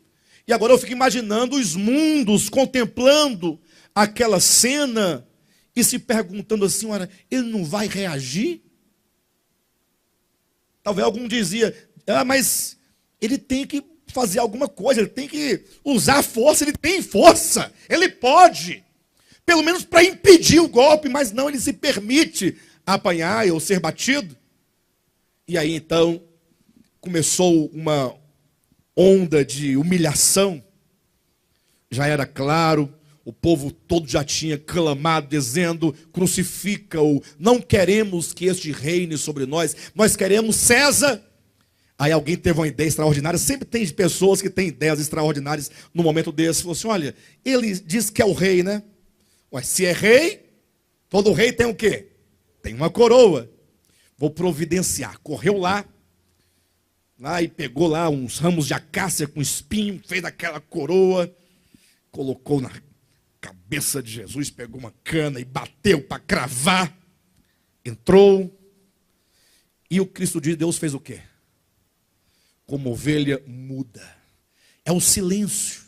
E agora eu fico imaginando os mundos contemplando aquela cena e se perguntando assim, olha, ele não vai reagir? Talvez algum dizia, mas ele tem que fazer alguma coisa, ele tem que usar força, ele tem força, ele pode, pelo menos para impedir o golpe, mas não, ele se permite apanhar ou ser batido. E aí então começou uma onda de humilhação. Já era claro, o povo todo já tinha clamado, dizendo, crucifica-o, não queremos que este reine sobre nós queremos César. Aí alguém teve uma ideia extraordinária, sempre tem pessoas que têm ideias extraordinárias no momento desse. Falou assim, olha, ele diz que é o rei, né? Ué, se é rei, todo rei tem o quê? Tem uma coroa. Vou providenciar. Correu lá e pegou lá uns ramos de acácia com espinho, fez aquela coroa, colocou na cabeça de Jesus, pegou uma cana e bateu para cravar. Entrou. E o Cristo de Deus fez o quê? Como ovelha muda. É o silêncio.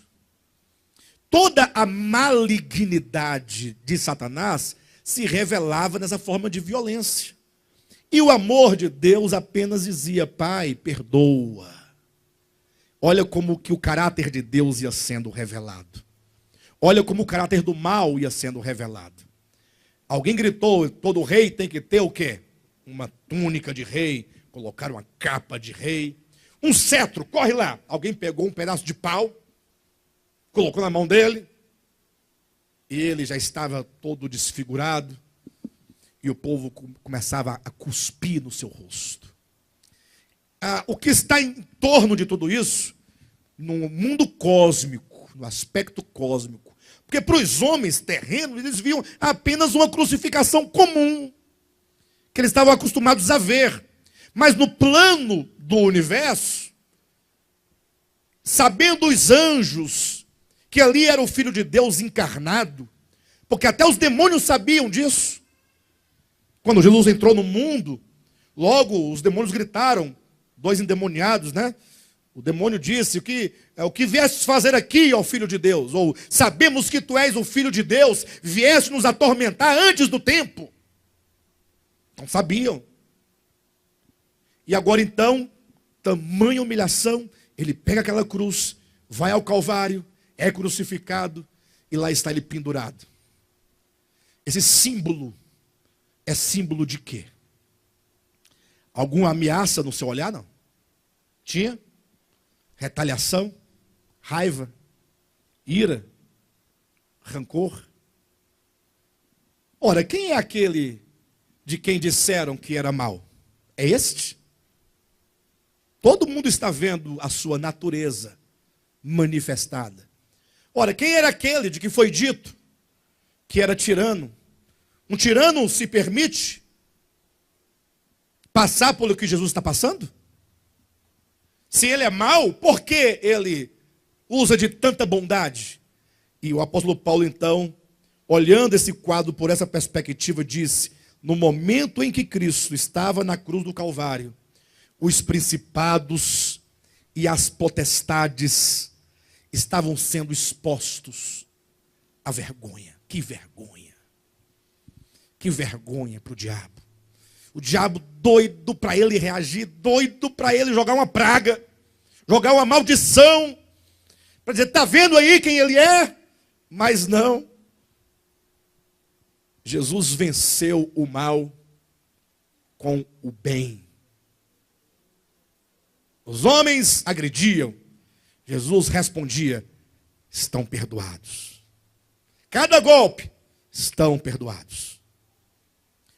Toda a malignidade de Satanás se revelava nessa forma de violência. E o amor de Deus apenas dizia, Pai, perdoa. Olha como que o caráter de Deus ia sendo revelado. Olha como o caráter do mal ia sendo revelado. Alguém gritou, todo rei tem que ter o quê? Uma túnica de rei, colocaram uma capa de rei. Um cetro, corre lá. Alguém pegou um pedaço de pau, colocou na mão dele, e ele já estava todo desfigurado, e o povo começava a cuspir no seu rosto. O que está em torno de tudo isso, no mundo cósmico, no aspecto cósmico, porque para os homens terrenos, eles viam apenas uma crucificação comum, que eles estavam acostumados a ver. Mas no plano do universo, sabendo os anjos que ali era o Filho de Deus encarnado, porque até os demônios sabiam disso. Quando Jesus entrou no mundo, logo os demônios gritaram, dois endemoniados, né? O demônio disse, o que viestes fazer aqui, ó Filho de Deus? Ou, sabemos que tu és o Filho de Deus, vieste nos atormentar antes do tempo. Não sabiam. E agora então, tamanha humilhação, ele pega aquela cruz, vai ao Calvário, é crucificado, e lá está ele pendurado. Esse símbolo é símbolo de quê? alguma ameaça no seu olhar? Não. Tinha retaliação, raiva, ira, rancor. Ora, quem é aquele de quem disseram que era mau? É este? Todo mundo está vendo a sua natureza manifestada. Ora, quem era aquele de que foi dito que era tirano? Um tirano se permite passar pelo que Jesus está passando? Se ele é mau, por que ele usa de tanta bondade? E o apóstolo Paulo, então, olhando esse quadro por essa perspectiva, disse: no momento em que Cristo estava na cruz do Calvário, os principados e as potestades estavam sendo expostos à vergonha. Que vergonha! Que vergonha para o diabo. O diabo doido para ele reagir, doido para ele jogar uma praga, jogar uma maldição, para dizer: está vendo aí quem ele é? Mas não. Jesus venceu o mal com o bem. Os homens agrediam, Jesus respondia: estão perdoados. Cada golpe, estão perdoados.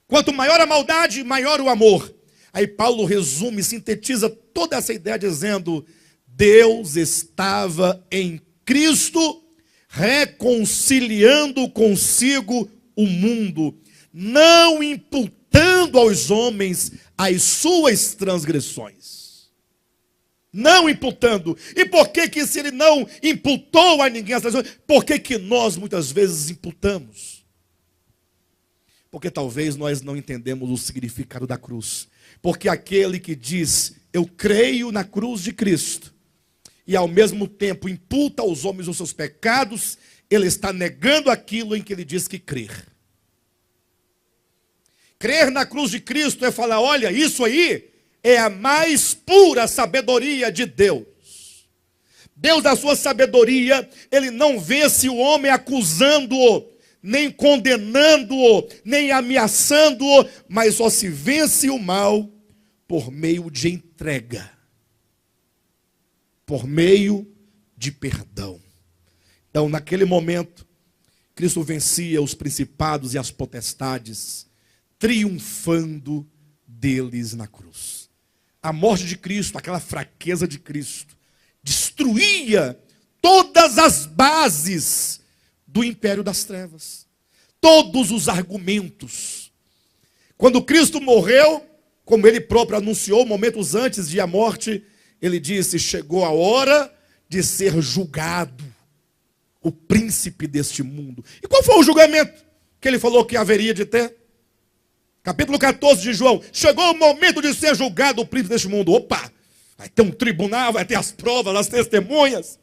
Quanto maior a maldade, maior o amor. Aí Paulo resume, sintetiza toda essa ideia dizendo: Deus estava em Cristo reconciliando consigo o mundo, não imputando aos homens as suas transgressões. Não imputando. E por que se ele não imputou a ninguém as transgressões? Por que nós muitas vezes imputamos? Porque talvez nós não entendemos o significado da cruz. Porque aquele que diz: eu creio na cruz de Cristo, e ao mesmo tempo imputa aos homens os seus pecados, ele está negando aquilo em que ele diz que crer. Crer na cruz de Cristo é falar: olha, isso aí é a mais pura sabedoria de Deus. Deus, da sua sabedoria, ele não vence o homem acusando-o, nem condenando-o, nem ameaçando-o, mas só se vence o mal por meio de entrega, por meio de perdão. Então, naquele momento, Cristo vencia os principados e as potestades, triunfando deles na cruz. A morte de Cristo, aquela fraqueza de Cristo, destruía todas as bases do império das trevas, todos os argumentos. Quando Cristo morreu, como ele próprio anunciou momentos antes de a morte, ele disse: chegou a hora de ser julgado o príncipe deste mundo. E qual foi o julgamento que ele falou que haveria de ter? Capítulo 14 de João: chegou o momento de ser julgado o príncipe deste mundo. Opa, vai ter um tribunal, vai ter as provas, as testemunhas,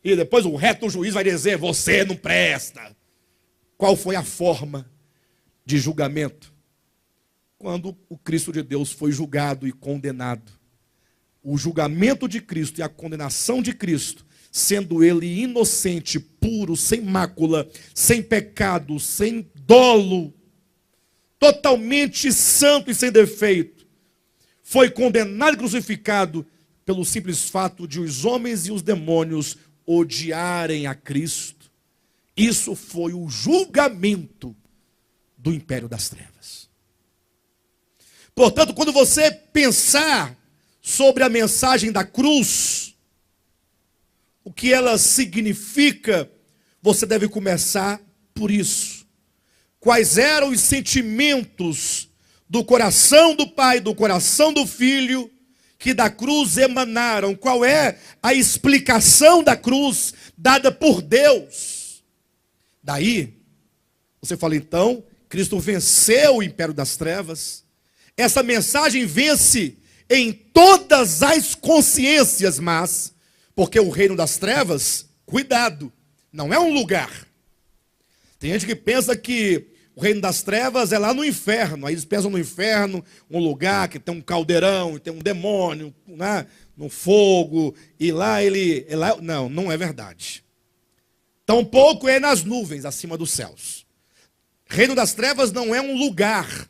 e depois o reto juiz vai dizer: você não presta. Qual foi a forma de julgamento? Quando o Cristo de Deus foi julgado e condenado. O julgamento de Cristo e a condenação de Cristo, sendo ele inocente, puro, sem mácula, sem pecado, sem dolo, totalmente santo e sem defeito, foi condenado e crucificado pelo simples fato de os homens e os demônios odiarem a Cristo. Isso foi o julgamento do império das trevas. Portanto, quando você pensar sobre a mensagem da cruz, o que ela significa, você deve começar por isso. Quais eram os sentimentos do coração do Pai, do coração do Filho, que da cruz emanaram? Qual é a explicação da cruz dada por Deus? Daí, você fala: então, Cristo venceu o império das trevas. Essa mensagem vence em todas as consciências, mas, porque o reino das trevas, cuidado, não é um lugar. Tem gente que pensa que o reino das trevas é lá no inferno. Aí eles pensam no inferno, um lugar que tem um caldeirão, tem um demônio, né, no fogo, e lá ele... Não, não é verdade. Tampouco é nas nuvens acima dos céus. Reino das trevas não é um lugar.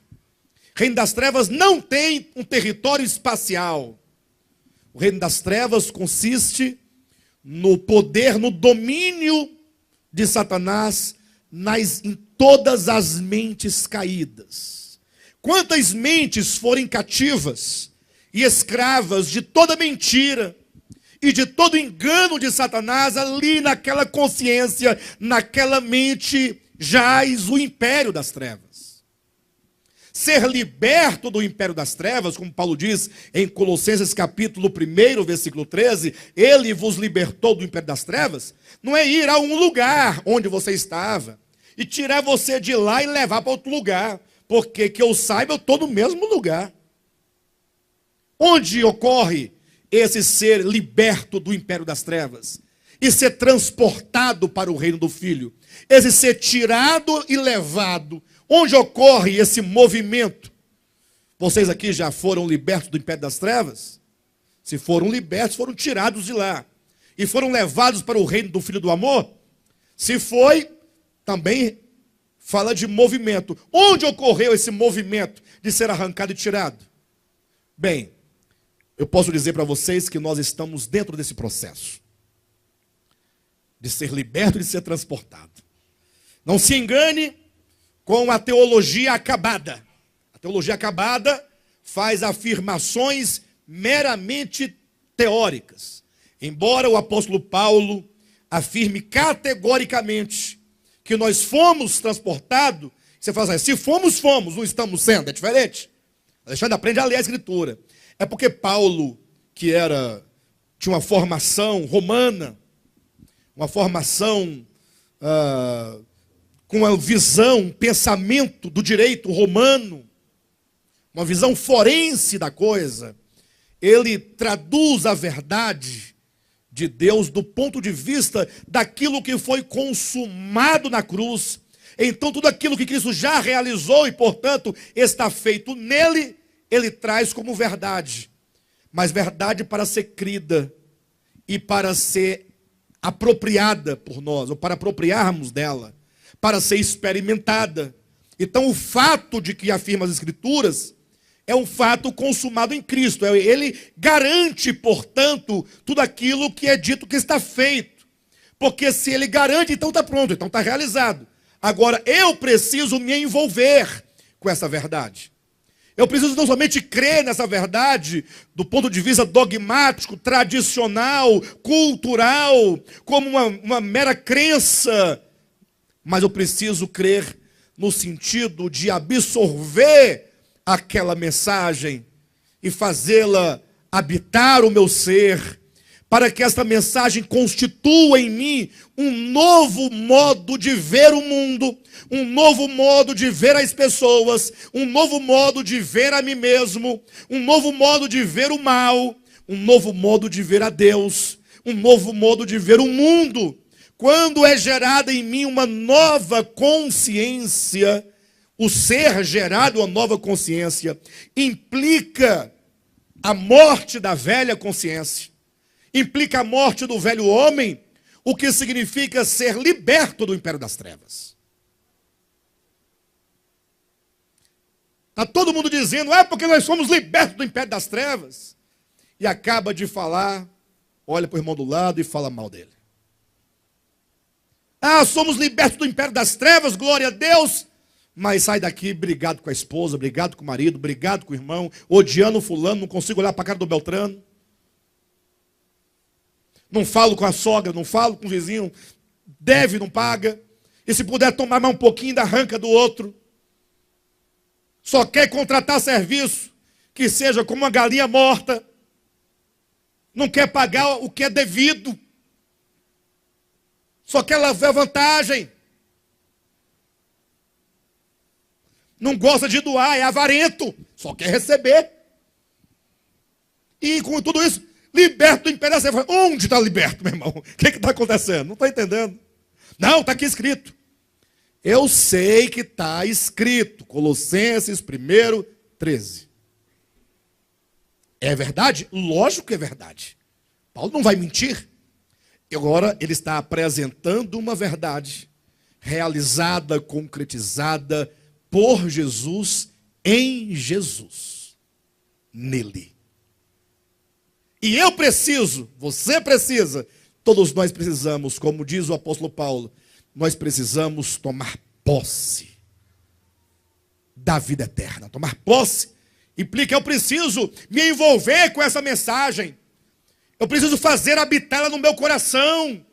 O reino das trevas não tem um território espacial. O reino das trevas consiste no poder, no domínio de Satanás em todas as mentes caídas. Quantas mentes forem cativas e escravas de toda mentira e de todo engano de Satanás, ali naquela consciência, naquela mente, jaz o império das trevas. Ser liberto do império das trevas, como Paulo diz em Colossenses capítulo 1, versículo 13, ele vos libertou do império das trevas, não é ir a um lugar onde você estava e tirar você de lá e levar para outro lugar, porque que eu saiba, eu estou no mesmo lugar. Onde ocorre esse ser liberto do império das trevas e ser transportado para o reino do Filho? Esse ser tirado e levado. Onde ocorre esse movimento? Vocês aqui já foram libertos do império das trevas? Se foram libertos, foram tirados de lá e foram levados para o reino do Filho do amor? Se foi, também fala de movimento. Onde ocorreu esse movimento de ser arrancado e tirado? Bem, eu posso dizer para vocês que nós estamos dentro desse processo de ser liberto e de ser transportado. Não se engane com a teologia acabada. A teologia acabada faz afirmações meramente teóricas. Embora o apóstolo Paulo afirme categoricamente que nós fomos transportados, você fala assim, se fomos, fomos, não estamos sendo, é diferente. Alexandre aprende a ler a Escritura. É porque Paulo, que tinha uma formação romana, uma formação com uma visão, um pensamento do direito romano, uma visão forense da coisa, ele traduz a verdade de Deus do ponto de vista daquilo que foi consumado na cruz. Então tudo aquilo que Cristo já realizou e, portanto, está feito nele, ele traz como verdade. Mas verdade para ser crida e para ser apropriada por nós, ou para apropriarmos dela, para ser experimentada. Então o fato de que afirma as Escrituras é um fato consumado em Cristo. Ele garante, portanto, tudo aquilo que é dito que está feito. Porque se ele garante, então está pronto, então está realizado. Agora, eu preciso me envolver com essa verdade. Eu preciso não somente crer nessa verdade, do ponto de vista dogmático, tradicional, cultural, como uma mera crença, mas eu preciso crer no sentido de absorver aquela mensagem e fazê-la habitar o meu ser, para que esta mensagem constitua em mim um novo modo de ver o mundo, um novo modo de ver as pessoas, um novo modo de ver a mim mesmo, um novo modo de ver o mal, um novo modo de ver a Deus, um novo modo de ver o mundo. Quando é gerada em mim uma nova consciência, o ser gerado uma nova consciência implica a morte da velha consciência, implica a morte do velho homem, o que significa ser liberto do império das trevas. Está todo mundo dizendo, porque nós somos libertos do império das trevas, e acaba de falar, olha para o irmão do lado e fala mal dele. Somos libertos do império das trevas, glória a Deus, mas sai daqui brigado com a esposa, brigado com o marido, brigado com o irmão, odiando o fulano, não consigo olhar para a cara do Beltrano. Não falo com a sogra, não falo com o vizinho, deve, não paga. E se puder tomar mais um pouquinho, ainda arranca do outro. Só quer contratar serviço que seja como uma galinha morta. Não quer pagar o que é devido. Só quer levar vantagem. Não gosta de doar, é avarento, só quer receber. E com tudo isso, liberto do império das trevas. Onde está liberto, meu irmão? O que está acontecendo? Não está entendendo? Não, está aqui escrito. Eu sei que está escrito. Colossenses 1:13. É verdade? Lógico que é verdade. Paulo não vai mentir. Agora ele está apresentando uma verdade realizada, concretizada por Jesus em Jesus, nele. E eu preciso, você precisa, todos nós precisamos, como diz o apóstolo Paulo, nós precisamos tomar posse da vida eterna. Tomar posse implica eu preciso me envolver com essa mensagem. Eu preciso fazer habitá-la no meu coração.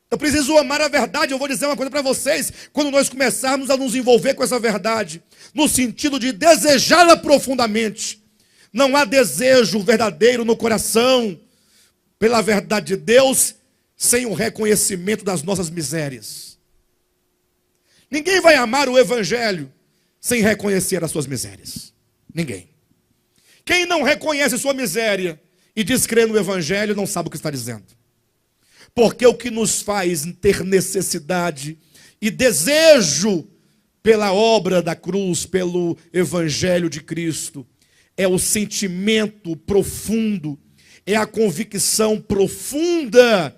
Eu preciso amar a verdade. Eu vou dizer uma coisa para vocês. Quando nós começarmos a nos envolver com essa verdade, no sentido de desejá-la profundamente, não há desejo verdadeiro no coração pela verdade de Deus sem o reconhecimento das nossas misérias. Ninguém vai amar o Evangelho sem reconhecer as suas misérias. Ninguém. Quem não reconhece sua miséria e diz crer no Evangelho não sabe o que está dizendo. Porque o que nos faz ter necessidade e desejo pela obra da cruz, pelo Evangelho de Cristo, é o sentimento profundo, é a convicção profunda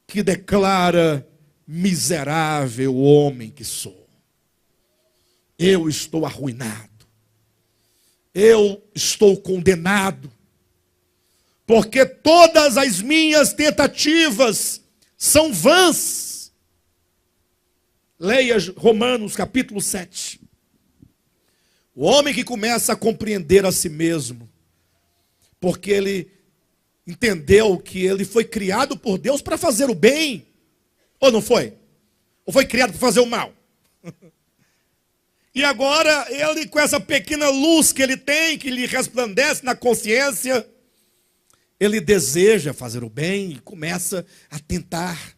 que declara: miserável homem que sou. Eu estou arruinado. Eu estou condenado. Porque todas as minhas tentativas são vãs. Leia Romanos capítulo 7. O homem que começa a compreender a si mesmo, porque ele entendeu que ele foi criado por Deus para fazer o bem, ou não foi? Ou foi criado para fazer o mal? E agora ele, com essa pequena luz que ele tem, que lhe resplandece na consciência, ele deseja fazer o bem e começa a tentar.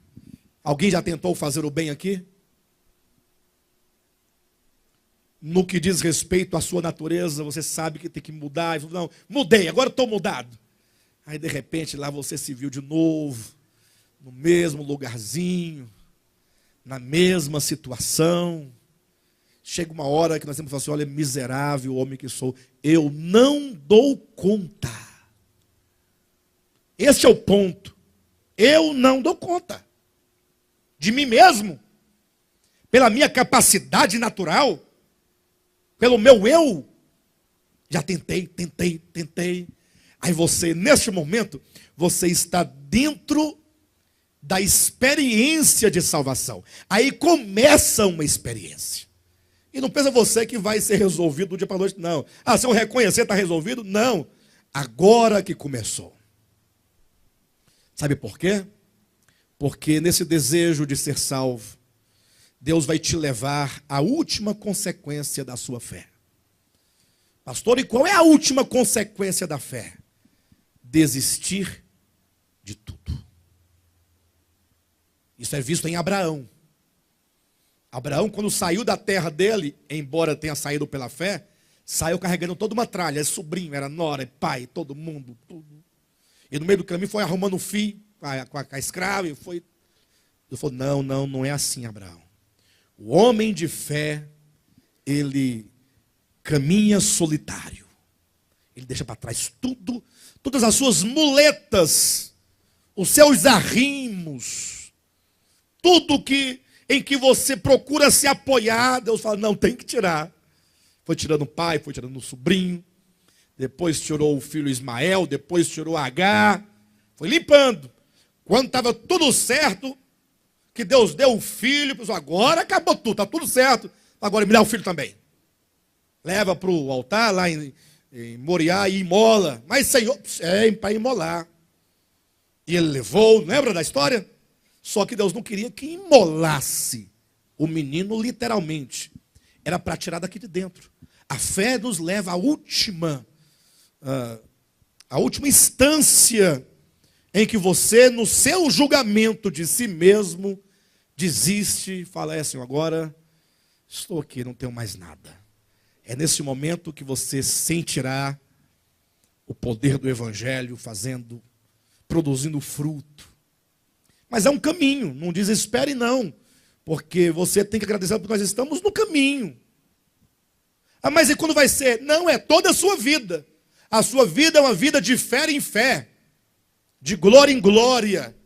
Alguém já tentou fazer o bem aqui? No que diz respeito à sua natureza, você sabe que tem que mudar. E fala, não, mudei, agora estou mudado. Aí de repente lá você se viu de novo, no mesmo lugarzinho, na mesma situação. Chega uma hora que nós temos que falar assim: olha, miserável homem que sou, eu não dou conta. Esse é o ponto. Eu não dou conta de mim mesmo, pela minha capacidade natural, pelo meu eu. Já tentei. Aí você, neste momento, você está dentro da experiência de salvação. Aí começa uma experiência. E não pensa você que vai ser resolvido do dia para a noite, não. Se eu reconhecer, está resolvido? Não. Agora que começou. Sabe por quê? Porque nesse desejo de ser salvo, Deus vai te levar à última consequência da sua fé. Pastor, e qual é a última consequência da fé? Desistir de tudo. Isso é visto em Abraão. Abraão, quando saiu da terra dele, embora tenha saído pela fé, saiu carregando toda uma tralha. É sobrinho, era nora, é pai, todo mundo, tudo. E no meio do caminho foi arrumando um fio com a escrava. E foi. Ele falou: não é assim, Abraão. O homem de fé, ele caminha solitário. Ele deixa para trás tudo, todas as suas muletas, os seus arrimos, tudo em que você procura se apoiar. Deus fala: não, tem que tirar. Foi tirando o pai, foi tirando o sobrinho. Depois tirou o filho Ismael, depois tirou Agar, foi limpando. Quando estava tudo certo, que Deus deu o filho, pensou: agora acabou tudo, está tudo certo, agora me dá o filho também. Leva para o altar lá em Moriá e imola. Mas Senhor, para imolar. E ele levou, lembra da história? Só que Deus não queria que imolasse o menino literalmente. Era para tirar daqui de dentro. A fé nos leva à última instância em que você, no seu julgamento de si mesmo, desiste e fala: Senhor, agora estou aqui, não tenho mais nada. É nesse momento que você sentirá o poder do Evangelho produzindo fruto. Mas é um caminho, não desespere não, porque você tem que agradecer porque nós estamos no caminho. Mas e quando vai ser? Não, é toda a sua vida. A sua vida é uma vida de fé em fé, de glória em glória.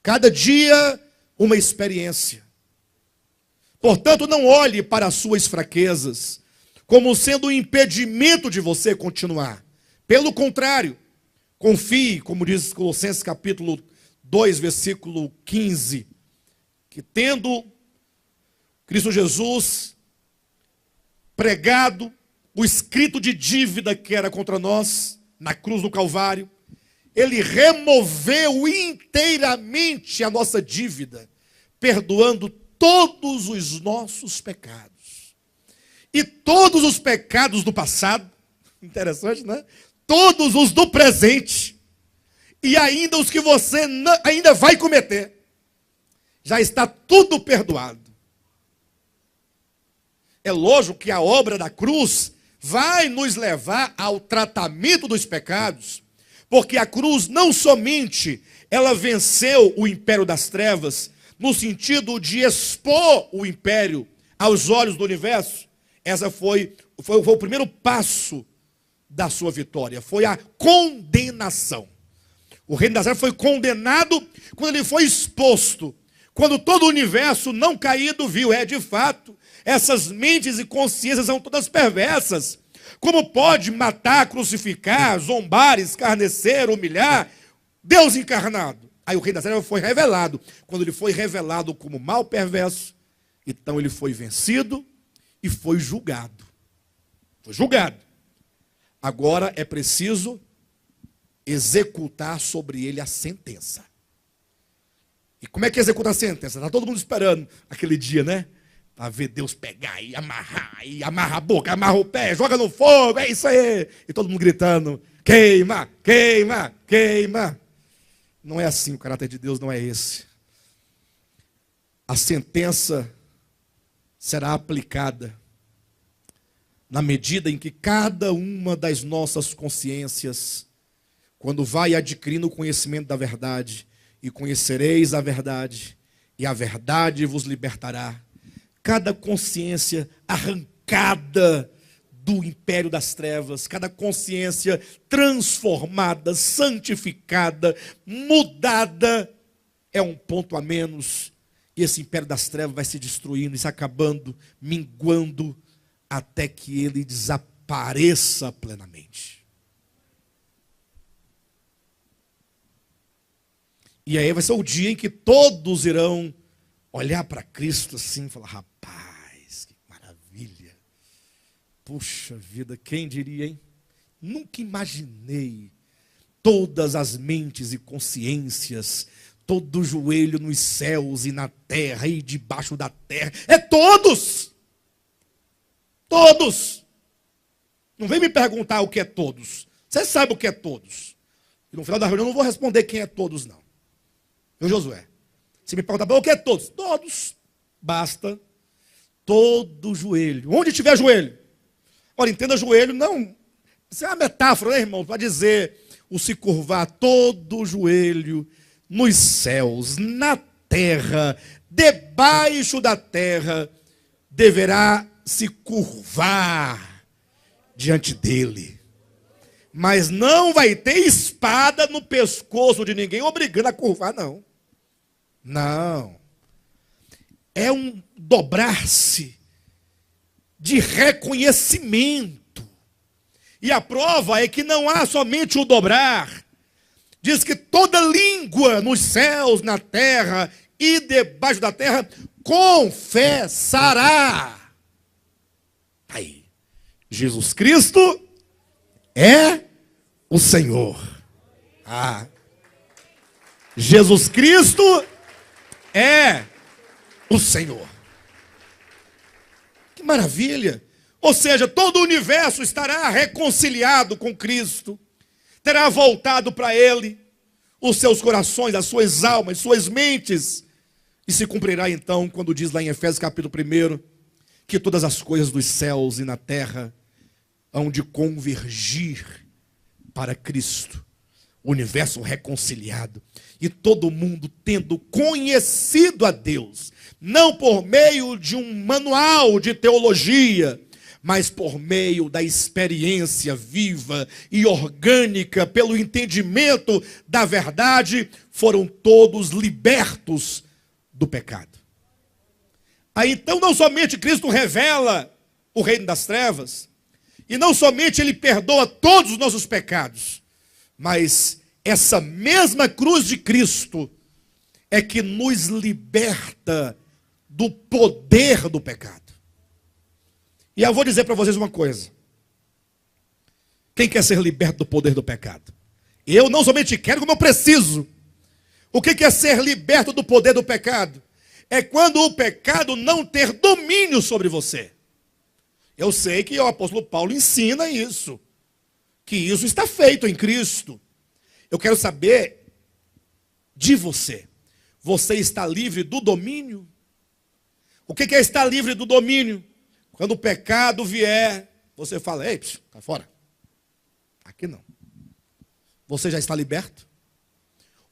Cada dia uma experiência. Portanto, não olhe para as suas fraquezas como sendo um impedimento de você continuar. Pelo contrário, confie, como diz Colossenses capítulo 2, versículo 15, que tendo Cristo Jesus pregado o escrito de dívida que era contra nós, na cruz do Calvário, ele removeu inteiramente a nossa dívida, perdoando todos os nossos pecados. E todos os pecados do passado, interessante, né? Todos os do presente, e ainda os que você ainda vai cometer, já está tudo perdoado. É lógico que a obra da cruz vai nos levar ao tratamento dos pecados, porque a cruz não somente ela venceu o império das trevas, no sentido de expor o império aos olhos do universo. Essa foi o primeiro passo da sua vitória, foi a condenação. O reino das trevas foi condenado quando ele foi exposto, quando todo o universo não caído viu. De fato, essas mentes e consciências são todas perversas. Como pode matar, crucificar, zombar, escarnecer, humilhar Deus encarnado? Aí o reino das trevas foi revelado. Quando ele foi revelado como mal perverso, então ele foi vencido e foi julgado. Foi julgado. Agora é preciso executar sobre ele a sentença. E como é que executa a sentença? Está todo mundo esperando aquele dia, né? Para ver Deus pegar e amarra a boca, amarra o pé, joga no fogo, é isso aí. E todo mundo gritando, queima, queima, queima. Não é assim, o caráter de Deus não é esse. A sentença será aplicada na medida em que cada uma das nossas consciências, quando vai adquirindo o conhecimento da verdade, e conhecereis a verdade, e a verdade vos libertará. Cada consciência arrancada do império das trevas, cada consciência transformada, santificada, mudada, é um ponto a menos, e esse império das trevas vai se destruindo, e se acabando, minguando, até que ele desapareça plenamente. E aí vai ser o dia em que todos irão olhar para Cristo assim e falar, rapaz, que maravilha. Puxa vida, quem diria, hein? Nunca imaginei todas as mentes e consciências, todo joelho nos céus e na terra e debaixo da terra. É todos! Todos! Não vem me perguntar o que é todos. Você sabe o que é todos. E no final da reunião eu não vou responder quem é todos, não. Eu, Josué. Se me perguntar, o que é todos? Todos. Basta. Todo joelho. Onde tiver joelho. Ora, entenda joelho, não. Isso é uma metáfora, né, irmão? Para dizer o se curvar todo joelho nos céus, na terra, debaixo da terra, deverá se curvar diante dele. Mas não vai ter espada no pescoço de ninguém obrigando a curvar, não. Não. É um dobrar-se de reconhecimento. E a prova é que não há somente o dobrar. Diz que toda língua nos céus, na terra e debaixo da terra confessará. Aí, Jesus Cristo é o Senhor. Jesus Cristo é o Senhor. Que maravilha! Ou seja, todo o universo estará reconciliado com Cristo, terá voltado para Ele os seus corações, as suas almas, suas mentes, e se cumprirá então, quando diz lá em Efésios capítulo 1, que todas as coisas dos céus e na terra hão de convergir para Cristo, o universo reconciliado, e todo mundo tendo conhecido a Deus, não por meio de um manual de teologia, mas por meio da experiência viva e orgânica, pelo entendimento da verdade, foram todos libertos do pecado. Aí então não somente Cristo revela o reino das trevas, e não somente ele perdoa todos os nossos pecados, mas essa mesma cruz de Cristo é que nos liberta do poder do pecado. E eu vou dizer para vocês uma coisa. Quem quer ser liberto do poder do pecado? Eu não somente quero, como eu preciso. O que é ser liberto do poder do pecado? É quando o pecado não ter domínio sobre você. Eu sei que o apóstolo Paulo ensina isso, que isso está feito em Cristo. Eu quero saber de você. Você está livre do domínio? O que é estar livre do domínio? Quando o pecado vier, você fala, ei, está fora. Aqui não. Você já está liberto?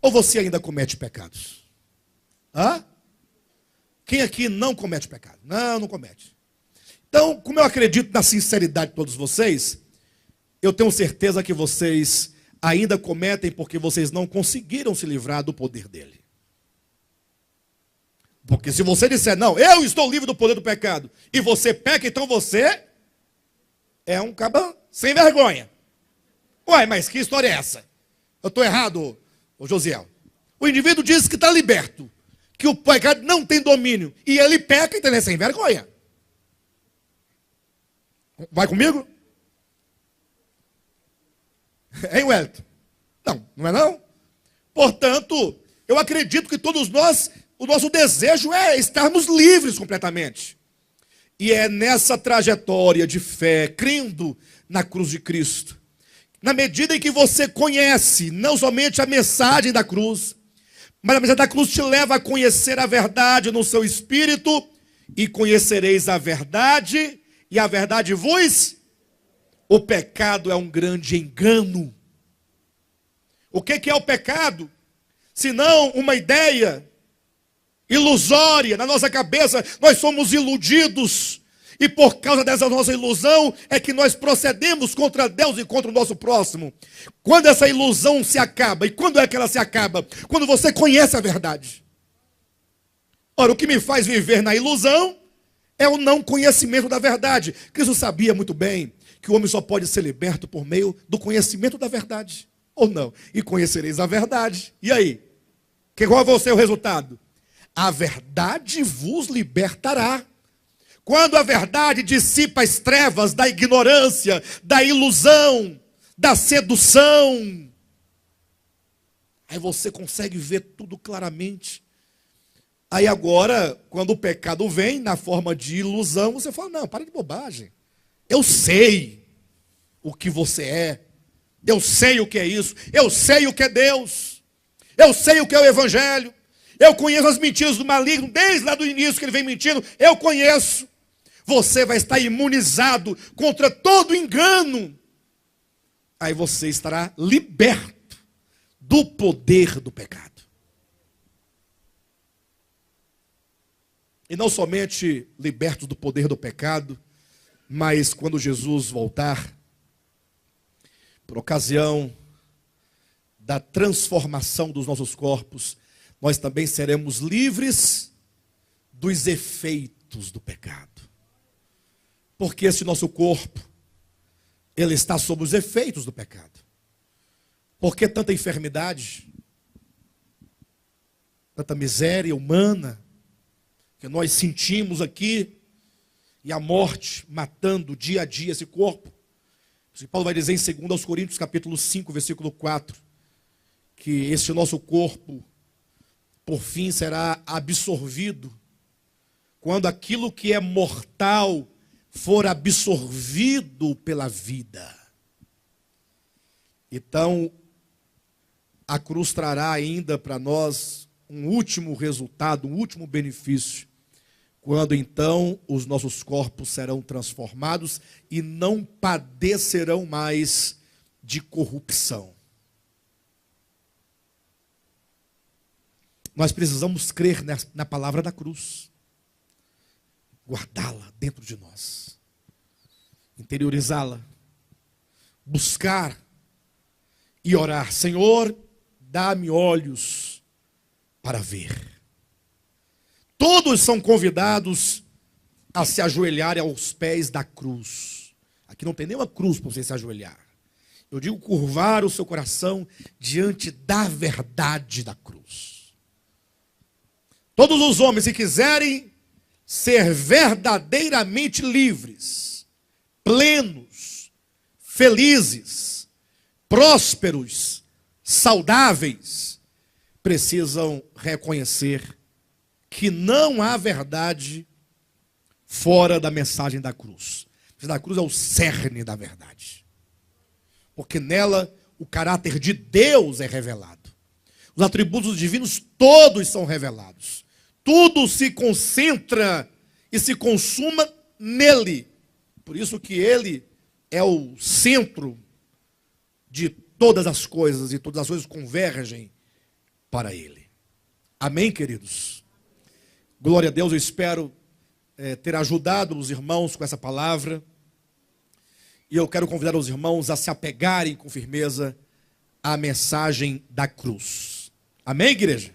Ou você ainda comete pecados? Hã? Quem aqui não comete pecado? Não, não comete. Então, como eu acredito na sinceridade de todos vocês, eu tenho certeza que vocês ainda cometem porque vocês não conseguiram se livrar do poder dele. Porque se você disser, não, eu estou livre do poder do pecado, e você peca, então você é um caba sem vergonha. Uai, mas que história é essa? Eu estou errado, ô Josiel. O indivíduo diz que está liberto, que o pecado não tem domínio, e ele peca, então ele é sem vergonha. Vai comigo? Hein, Wellington? Não, não é não? Portanto, eu acredito que todos nós, o nosso desejo é estarmos livres completamente. E é nessa trajetória de fé, crendo na cruz de Cristo, na medida em que você conhece, não somente a mensagem da cruz, mas a mensagem da cruz te leva a conhecer a verdade no seu espírito, e conhecereis a verdade, e a verdade vos... O pecado é um grande engano. O que é o pecado? Senão uma ideia ilusória na nossa cabeça. Nós somos iludidos, e por causa dessa nossa ilusão é que nós procedemos contra Deus e contra o nosso próximo. Quando essa ilusão se acaba, e quando é que ela se acaba? Quando você conhece a verdade. Ora, o que me faz viver na ilusão é o não conhecimento da verdade. Cristo sabia muito bem que o homem só pode ser liberto por meio do conhecimento da verdade. Ou não? E conhecereis a verdade. E aí? Qual vai ser o resultado? A verdade vos libertará. Quando a verdade dissipa as trevas da ignorância, da ilusão, da sedução, aí você consegue ver tudo claramente. Aí agora, quando o pecado vem na forma de ilusão, você fala, não, para de bobagem. Eu sei o que você é. Eu sei o que é isso. Eu sei o que é Deus. Eu sei o que é o Evangelho. Eu conheço as mentiras do maligno, desde lá do início que ele vem mentindo. Eu conheço. Você vai estar imunizado contra todo engano. Aí você estará liberto do poder do pecado. E não somente libertos do poder do pecado, mas quando Jesus voltar, por ocasião da transformação dos nossos corpos, nós também seremos livres dos efeitos do pecado. Porque esse nosso corpo, ele está sob os efeitos do pecado. Por que tanta enfermidade, tanta miséria humana que nós sentimos aqui, e a morte matando dia a dia esse corpo? Paulo vai dizer em 2 Coríntios capítulo 5, versículo 4, que esse nosso corpo, por fim, será absorvido, quando aquilo que é mortal for absorvido pela vida. Então, a cruz trará ainda para nós um último resultado, um último benefício, quando então os nossos corpos serão transformados e não padecerão mais de corrupção. Nós precisamos crer na palavra da cruz, guardá-la dentro de nós, interiorizá-la, buscar e orar. Senhor, dá-me olhos para ver. Todos são convidados a se ajoelhar aos pés da cruz. Aqui não tem nenhuma cruz para você se ajoelhar. Eu digo curvar o seu coração diante da verdade da cruz. Todos os homens que quiserem ser verdadeiramente livres, plenos, felizes, prósperos, saudáveis, precisam reconhecer que não há verdade fora da mensagem da cruz. A mensagem da cruz é o cerne da verdade. Porque nela o caráter de Deus é revelado. Os atributos divinos todos são revelados. Tudo se concentra e se consuma nele. Por isso que ele é o centro de todas as coisas, e todas as coisas convergem para ele. Amém, queridos? Glória a Deus, eu espero ter ajudado os irmãos com essa palavra. E eu quero convidar os irmãos a se apegarem com firmeza à mensagem da cruz. Amém, igreja?